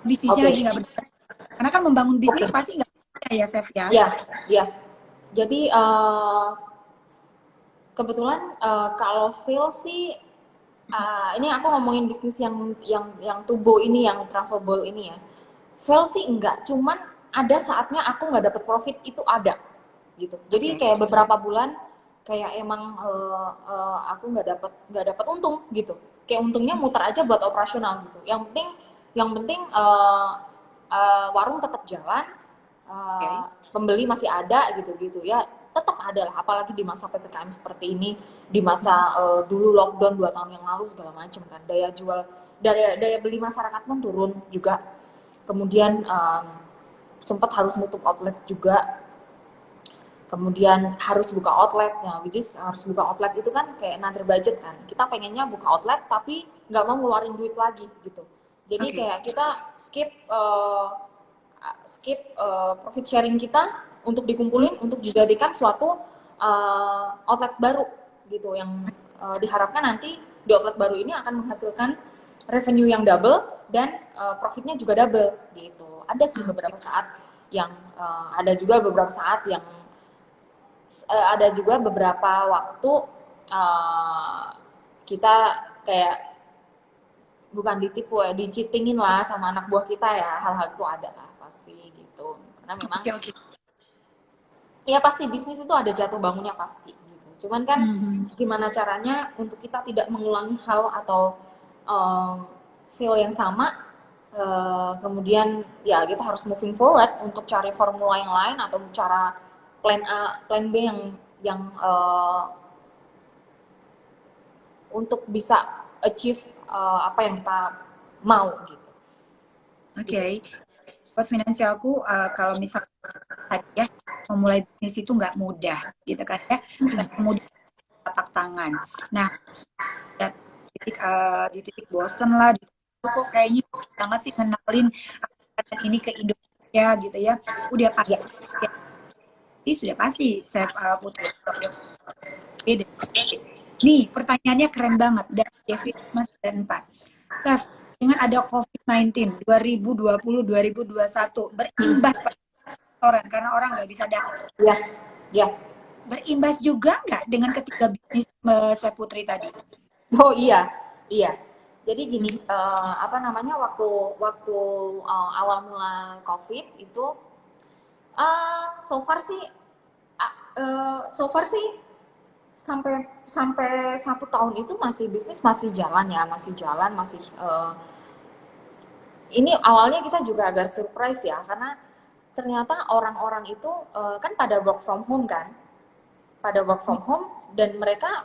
Bisnisnya lagi nggak berjalan. Karena kan membangun bisnis pasti nggak bisa ya, Chef ya? Iya. Jadi kebetulan kalau fail sih ini aku ngomongin bisnis yang tubo ini, yang travel ball ini ya. Fail sih enggak, cuman ada saatnya aku nggak dapet profit itu ada gitu. Jadi kayak beberapa bulan kayak emang aku nggak dapat untung gitu. Kayak untungnya muter aja buat operasional gitu. Yang penting warung tetap jalan, pembeli masih ada gitu ya. Tetap ada lah, apalagi di masa PPKM seperti ini, di masa dulu lockdown 2 tahun yang lalu segala macam kan, daya beli masyarakat pun turun juga. Kemudian sempat harus nutup outlet juga. Kemudian harus buka outlet, which is harus buka outlet itu kan kayak another budget kan. Kita pengennya buka outlet tapi nggak mau ngeluarin duit lagi gitu. Jadi kayak kita skip profit sharing kita untuk dikumpulin untuk dijadikan suatu outlet baru gitu yang diharapkan nanti di outlet baru ini akan menghasilkan revenue yang double dan profitnya juga double gitu. Ada sih beberapa saat yang ada juga beberapa waktu kita kayak bukan ditipu ya, di-cheatingin lah sama anak buah kita ya, hal-hal itu ada lah pasti gitu. Karena memang ya pasti bisnis itu ada jatuh bangunnya pasti gitu. Cuman kan gimana caranya untuk kita tidak mengulangi hal atau feel yang sama, kemudian ya kita harus moving forward untuk cari formula yang lain atau cara plan A, plan B yang untuk bisa achieve apa yang kita mau gitu. Oke. Buat finansialku kalau misalnya ya memulai bisnis itu nggak mudah gitu kan ya, nggak semudah tapak tangan. Nah, di titik bosen lah, di titik kok kayaknya banget sih kenalin ini ke Indonesia gitu ya. Udah Ya. pasti, sudah pasti saya Putri. Beda. Nih, pertanyaannya keren banget dari David Mas dan 4. Chef, dengan ada COVID-19 2020-2021 berimbas pada restoran karena orang nggak bisa datang. Ya. Ya. Berimbas juga nggak dengan ketiga bisnis Chef Putri tadi? Oh iya, iya. Jadi gini, apa namanya, waktu awal mula COVID itu, so far sih, so far sih sampai sampai 1 tahun itu masih bisnis masih jalan ya, masih jalan, masih ini awalnya kita juga agak surprise ya, karena ternyata orang-orang itu kan pada work from home kan, pada work from home dan mereka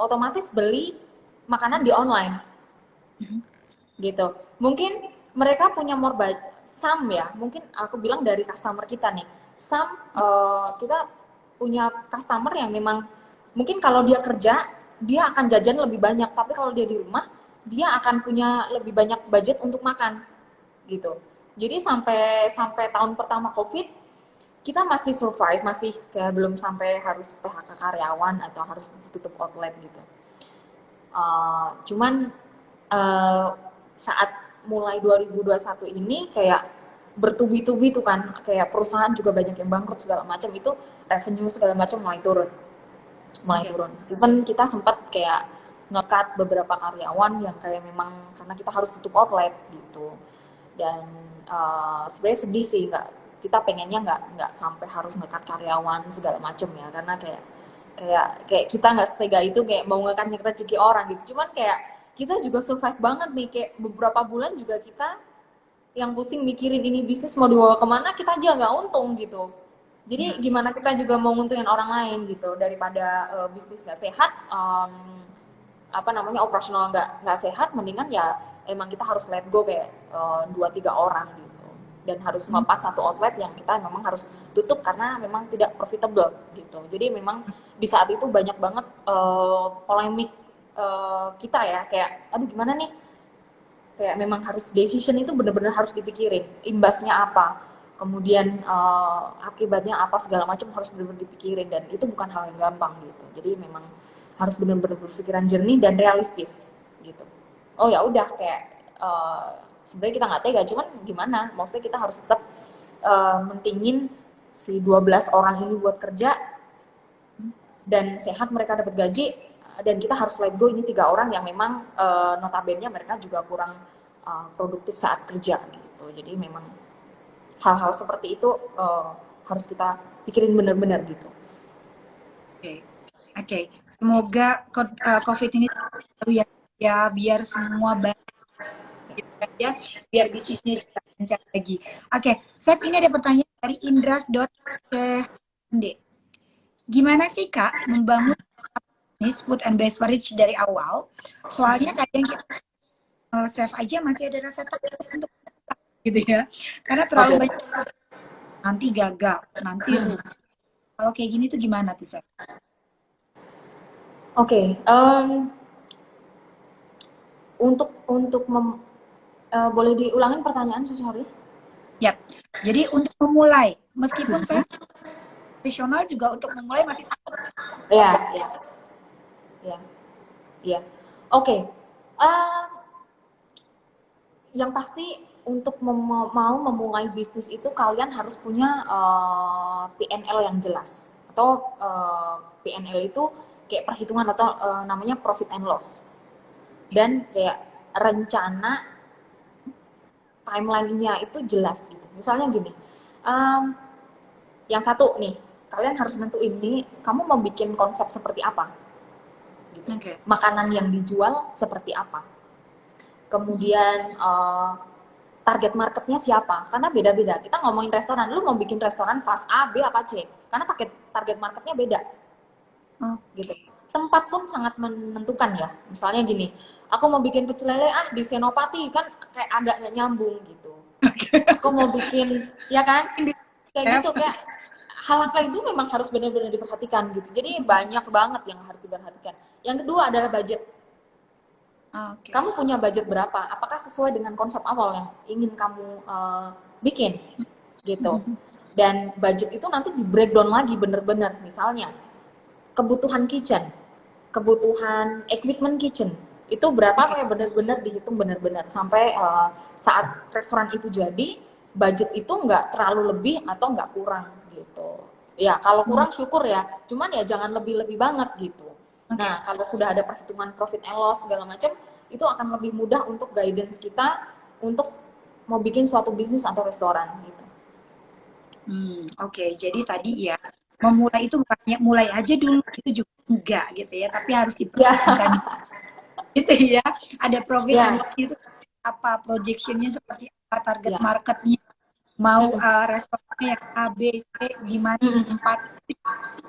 otomatis beli makanan di online gitu. Mungkin mereka punya more budget, some ya, mungkin aku bilang dari customer kita nih, some kita punya customer yang memang mungkin kalau dia kerja dia akan jajan lebih banyak, tapi kalau dia di rumah dia akan punya lebih banyak budget untuk makan gitu. Jadi sampai sampai tahun pertama COVID kita masih survive, masih kayak belum sampai harus PHK karyawan atau harus tutup outlet gitu. Cuman saat mulai 2021 ini kayak bertubi-tubi tuh kan, kayak perusahaan juga banyak yang bangkrut segala macam, itu revenue segala macam mulai turun. Even kita sempat kayak nge-cut beberapa karyawan yang kayak memang karena kita harus tutup outlet gitu. Dan sebenarnya sedih sih, kita pengennya nggak sampai harus nge-cut karyawan segala macam ya, karena kayak kita nggak setega itu kayak mau nge-cut rezeki orang gitu. Cuman kayak kita juga survive banget nih, kayak beberapa bulan juga kita yang pusing mikirin ini bisnis mau dibawa kemana, kita aja nggak untung gitu. Jadi gimana kita juga mau nguntungin orang lain gitu, daripada bisnis nggak sehat, apa namanya, operasional nggak sehat, mendingan ya emang kita harus let go kayak 2-3 orang gitu, dan harus ngelepas satu outlet yang kita memang harus tutup karena memang tidak profitable gitu. Jadi memang di saat itu banyak banget polemik kita ya, kayak aduh gimana nih, kayak memang harus decision itu benar-benar harus dipikirin, imbasnya apa, kemudian akibatnya apa segala macam harus benar-benar dipikirin, dan itu bukan hal yang gampang gitu. Jadi memang harus benar-benar berpikiran jernih dan realistis gitu. Oh ya udah, kayak sebenarnya kita nggak tega, cuman gimana, maksudnya kita harus tetap mentingin si 12 orang ini buat kerja dan sehat, mereka dapat gaji, dan kita harus let go ini 3 orang yang memang notabene mereka juga kurang produktif saat kerja gitu. Jadi memang hal-hal seperti itu harus kita pikirin benar-benar gitu. Oke. Semoga COVID ini ya biar semua baik ya, biar bisnisnya juga lancar lagi. Oke, Chef, ini ada pertanyaan dari indras.cnd. Gimana sih Kak membangun bisnis food and beverage dari awal? Soalnya kadang kita chef aja masih ada rasa takut untuk gitu ya, karena terlalu banyak nanti gagal, nanti rugi. Kalau kayak gini tuh gimana tuh Chef? Oke, untuk boleh diulangin pertanyaan, sorry? Ya, jadi untuk memulai, meskipun saya profesional juga untuk memulai masih takut. Ya. Oke. Yang pasti untuk mau memulai bisnis itu kalian harus punya PNL yang jelas, atau PNL itu kayak perhitungan atau namanya profit and loss, dan kayak rencana timeline-nya itu jelas gitu. Misalnya gini, yang satu nih, kalian harus nentuin nih, kamu mau bikin konsep seperti apa gitu. Makanan yang dijual seperti apa, kemudian target marketnya siapa, karena beda-beda. Kita ngomongin restoran, lu mau bikin restoran kelas A, B, apa C, karena target marketnya beda. Gitu. Tempat pun sangat menentukan ya. Misalnya gini, aku mau bikin pecel lele di Senopati, kan kayak agak nggak nyambung gitu. Aku mau bikin, ya kan, kayak gitu, kayak hal-hal itu memang harus benar-benar diperhatikan gitu. Jadi banyak banget yang harus diperhatikan. Yang kedua adalah budget. Oke. Kamu punya budget berapa? Apakah sesuai dengan konsep awal yang ingin kamu bikin gitu? Dan budget itu nanti di breakdown lagi bener-bener. Misalnya kebutuhan kitchen, kebutuhan equipment kitchen itu berapa, Oke. kayak bener-bener dihitung bener-bener sampai saat restoran itu jadi budget itu nggak terlalu lebih atau nggak kurang gitu. Ya kalau Hmm, kurang syukur ya, cuman ya jangan lebih-lebih banget gitu. oke. Nah kalau sudah ada perhitungan profit and loss segala macam, itu akan lebih mudah untuk guidance kita untuk mau bikin suatu bisnis atau restoran gitu. Oke. Jadi tadi ya, memulai itu bukannya mulai aja dulu, itu juga enggak gitu ya, tapi harus Ya, diperhitungkan gitu ya. Ada profit and ya, loss itu apa, projectionnya seperti apa, target ya. marketnya, mau Mm-mm. restorannya yang A, B, C, gimana Mm-mm. tempat,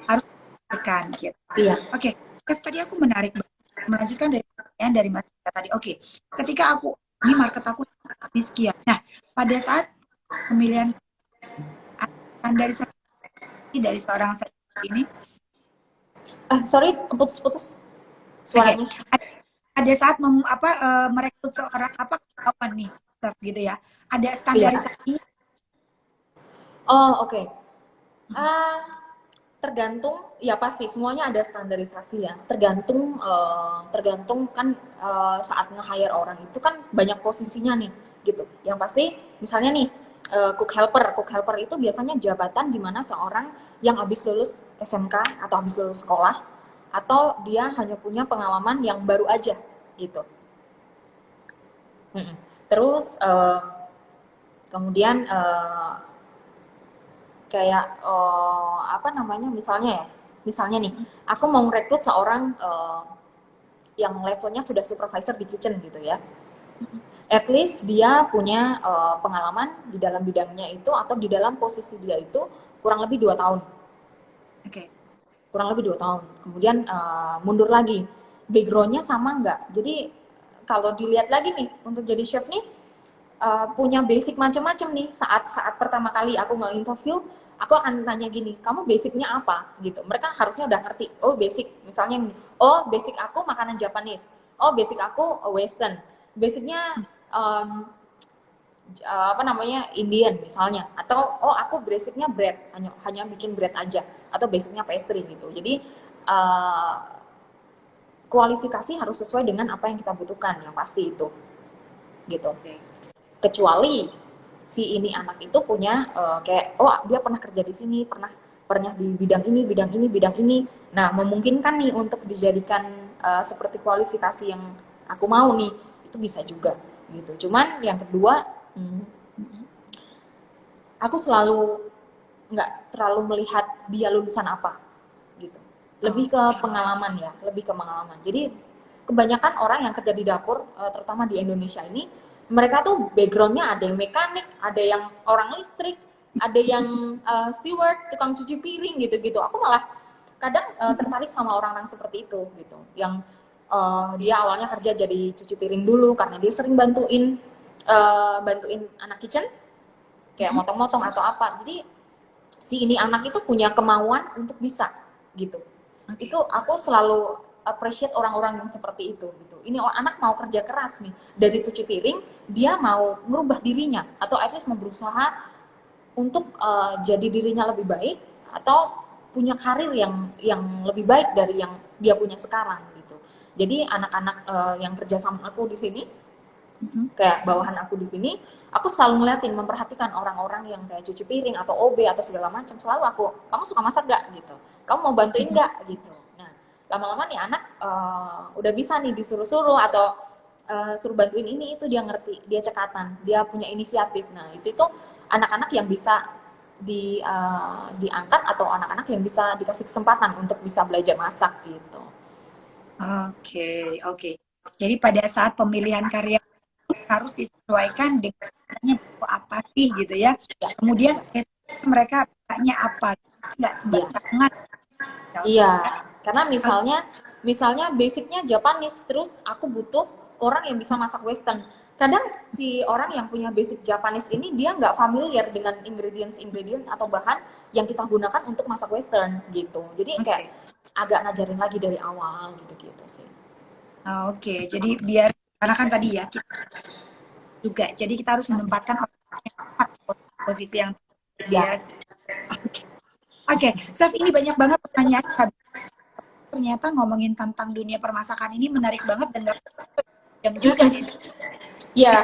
harus diperhatikan gitu. Iya. Oke, Chef, tadi aku menarik banget. Melanjutkan dari pertanyaan dari Mas Ika tadi. Oke, ketika aku, ini market aku ini sekian. Nah, pada saat pemilihan standarisasi dari seorang chef ini, Sorry, keputus-putus oke, suaranya. ada saat merekrut seorang karyawan nih, chef gitu ya. Ada Iya. standarisasi. Oh, oke. Ah, tergantung, ya pasti semuanya ada standarisasi ya. Tergantung kan saat nge-hire orang itu kan banyak posisinya nih, gitu. Yang pasti, misalnya nih cook helper itu biasanya jabatan di mana seorang yang habis lulus SMK atau habis lulus sekolah atau dia hanya punya pengalaman yang baru aja, gitu. Mm-mm. Terus kemudian kayak apa namanya, misalnya nih aku mau merekrut seorang yang levelnya sudah supervisor di kitchen gitu ya, at least dia punya pengalaman di dalam bidangnya itu atau di dalam posisi dia itu kurang lebih 2 tahun, Oke. kurang lebih 2 tahun. Kemudian mundur lagi, backgroundnya sama nggak. Jadi kalau dilihat lagi nih untuk jadi chef nih, punya basic macam-macam nih. Saat pertama kali aku nggak interview, aku akan tanya gini, kamu basicnya apa gitu. Mereka harusnya udah ngerti. Oh basic, misalnya gini, oh basic aku makanan Japanese, oh basic aku Western, basicnya um, apa namanya Indian misalnya, atau oh aku basicnya bread, hanya bikin bread aja, atau basicnya pastry gitu. Jadi uh, kualifikasi harus sesuai dengan apa yang kita butuhkan, yang pasti itu gitu. Kecuali si ini anak itu punya kayak oh dia pernah kerja di sini, pernah pernah di bidang ini, bidang ini, bidang ini. Nah, memungkinkan nih untuk dijadikan seperti kualifikasi yang aku mau nih, itu bisa juga gitu. Cuman yang kedua, aku selalu nggak terlalu melihat dia lulusan apa gitu. Lebih ke Oke. pengalaman ya, lebih ke pengalaman. Jadi kebanyakan orang yang kerja di dapur, terutama di Indonesia ini, mereka tuh backgroundnya ada yang mekanik, ada yang orang listrik, ada yang steward, tukang cuci piring gitu-gitu. Aku malah kadang tertarik sama orang-orang seperti itu gitu, yang dia awalnya kerja jadi cuci piring dulu karena dia sering bantuin anak kitchen, kayak motong-motong atau apa. Jadi si ini anak itu punya kemauan untuk bisa gitu. Oke. Itu aku selalu appreciate orang-orang yang seperti itu gitu. Ini anak mau kerja keras nih, dari cuci piring dia mau merubah dirinya atau at least mau berusaha untuk jadi dirinya lebih baik atau punya karir yang lebih baik dari yang dia punya sekarang gitu. Jadi anak-anak yang kerja sama aku di sini, kayak bawahan aku di sini, aku selalu ngeliatin, memperhatikan orang-orang yang kayak cuci piring atau OB atau segala macam. Selalu aku, kamu suka masak gak gitu, kamu mau bantuin gak gitu. Nah lama-lama nih anak udah bisa nih disuruh-suruh atau suruh bantuin ini itu, dia ngerti, dia cekatan, dia punya inisiatif. Nah itu anak-anak yang bisa diangkat atau anak-anak yang bisa dikasih kesempatan untuk bisa belajar masak gitu. Oke, oke. Jadi pada saat pemilihan karya harus disesuaikan dengan apa sih gitu ya. Kemudian Ya, mereka bisanya apa, nggak ya. sembarangan. Iya, karena misalnya basicnya Japanese, terus aku butuh orang yang bisa masak Western. kadang si orang yang punya basic Japanese ini dia nggak familiar dengan ingredients atau bahan yang kita gunakan untuk masak Western gitu. Jadi kayak agak ngajarin lagi dari awal gitu-gitu sih. Oke, jadi biar karena kan tadi ya kita juga, jadi kita harus menempatkan orang yang tepat posisi yang Ya, dia. Oke, Chef, ini banyak banget pertanyaan. Ternyata ngomongin tentang dunia permasakan ini menarik banget dan gak jam juga nih. ya,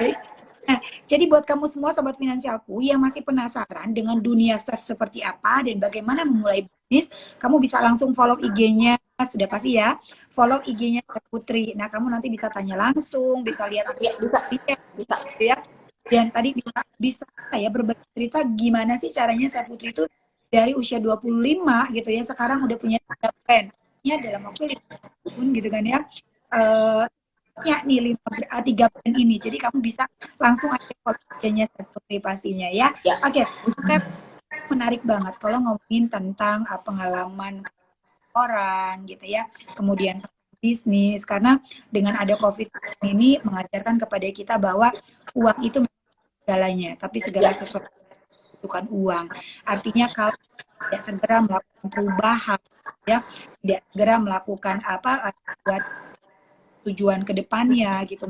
Nah, jadi buat kamu semua sobat finansialku yang masih penasaran dengan dunia chef seperti apa dan bagaimana memulai bisnis, kamu bisa langsung follow IG-nya, sudah pasti ya, follow IG-nya Chef Putri. Nah, kamu nanti bisa tanya langsung, bisa lihat ya bisa, aktivitasnya, bisa. ya. Dan tadi bisa ya berbagi cerita gimana sih caranya Chef Putri itu dari usia 25 gitu ya, sekarang udah punya 3 brand. Ya, dalam waktu 5 tahun gitu kan ya. Ya nih 3 brand ini. Jadi kamu bisa langsung aja follow IG-nya Chef Putri pastinya ya. Ya. Oke, Chef, menarik banget kalau ngomongin tentang pengalaman orang gitu ya. Kemudian bisnis karena dengan ada COVID ini mengajarkan kepada kita bahwa uang itu segalanya, tapi segala Ya. sesuatu bukan uang. Artinya kalau tidak segera melakukan perubahan ya, tidak segera melakukan buat tujuan ke depannya gitu,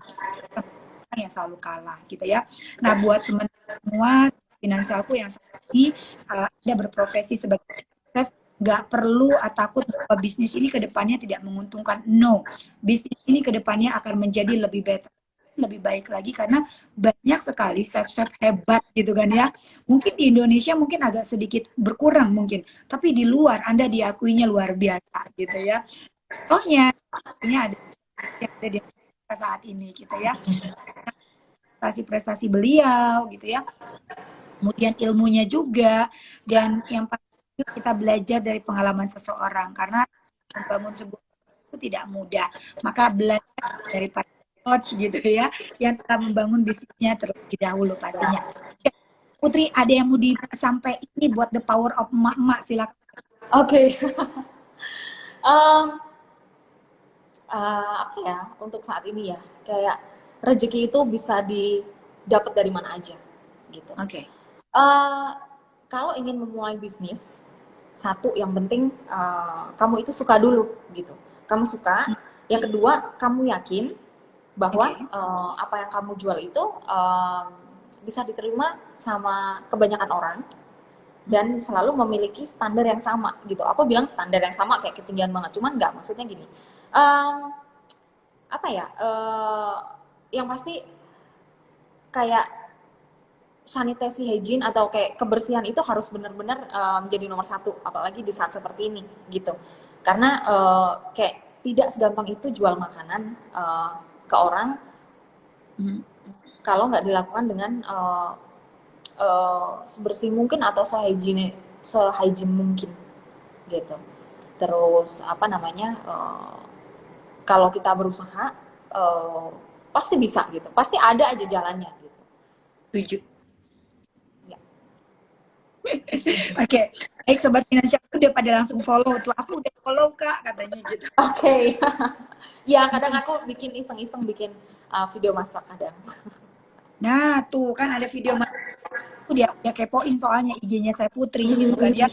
yang selalu kalah gitu ya. Nah, buat teman-teman semua finansialku yang saat ini ada berprofesi sebagai chef, nggak perlu takut bahwa bisnis ini ke depannya tidak menguntungkan. No, bisnis ini ke depannya akan menjadi lebih better, lebih baik lagi karena banyak sekali chef-chef hebat gitu kan ya. Mungkin di Indonesia mungkin agak sedikit berkurang mungkin, tapi di luar Anda diakuinya luar biasa gitu ya. Contohnya ini ada yang ada di saat ini gitu ya, prestasi-prestasi beliau gitu ya, kemudian ilmunya juga, dan yang pasti kita belajar dari pengalaman seseorang karena membangun sebuah itu tidak mudah, maka belajar dari para coach gitu ya yang telah membangun bisnisnya terlebih dahulu pastinya. Putri, ada yang mau disampaikan ini buat the power of emak-emak, silakan. Oke. Um, apa ya, untuk saat ini ya, kayak rezeki itu bisa didapat dari mana aja gitu. Oke. Kalau ingin memulai bisnis, satu yang penting kamu itu suka dulu gitu. Kamu suka. Yang kedua, kamu yakin bahwa apa yang kamu jual itu bisa diterima sama kebanyakan orang dan selalu memiliki standar yang sama gitu. Aku bilang standar yang sama kayak ketinggian banget, cuman nggak, maksudnya gini. Apa ya? Yang pasti kayak sanitasi hygiene atau kayak kebersihan itu harus benar-benar menjadi nomor satu, apalagi di saat seperti ini gitu. Karena kayak tidak segampang itu jual makanan ke orang kalau nggak dilakukan dengan sebersih mungkin atau sehygiene mungkin gitu. Terus apa namanya, kalau kita berusaha pasti bisa gitu, pasti ada aja jalannya gitu. Setuju. Ya. Oke, baik sobat finansial udah pada langsung follow tuh. Aku udah follow Kak katanya gitu. Oke. Ya kadang aku bikin iseng-iseng bikin video masak kadang. Nah, tuh kan ada video tuh dia kepoin soalnya IG-nya saya Putri gitu kan ya.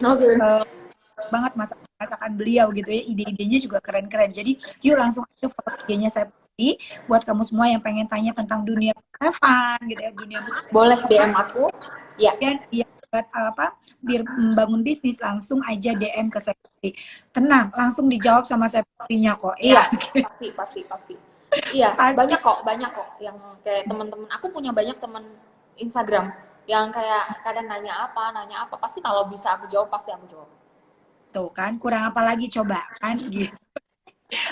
Banget masakan beliau gitu ya, ide-idenya juga keren-keren. Jadi yuk langsung aja follow IG-nya saya Putri buat kamu semua yang pengen tanya tentang dunia chefan gitu ya, dunia boleh DM aku. Ya. Dan ya buat biar membangun bisnis langsung aja DM ke saya Putri. Tenang, langsung dijawab sama saya Putrinya kok. Iya, Ya. pasti. Iya, Pasti. banyak kok yang kayak teman-teman. Aku punya banyak teman Instagram yang kayak kadang nanya apa, pasti kalau bisa aku jawab, pasti aku jawab. Tuh kan, kurang apa lagi coba kan gitu.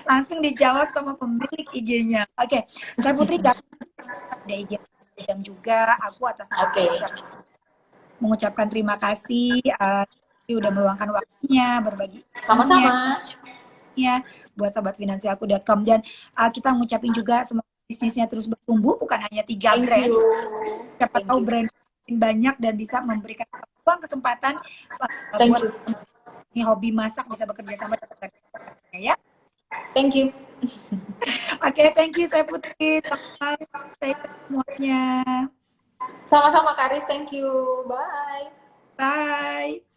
Langsung dijawab sama pemilik IG-nya. Oke, saya Putri gak ada IG jam juga. Aku atas nama mengucapkan terima kasih udah meluangkan waktunya berbagi. Sama-sama. Ya, buat sobat finansialku.com, dan kita ngucapin juga semoga bisnisnya terus bertumbuh, bukan hanya 3 brand. Siapa tahu brand banyak dan bisa memberikan peluang kesempatan buat ini hobi masak bisa bekerja sama dengan ya. Thank you. Oke, thank you saya Putri. Selamat malam, stay safe semuanya. Sama-sama Karis, thank you. Bye. Bye.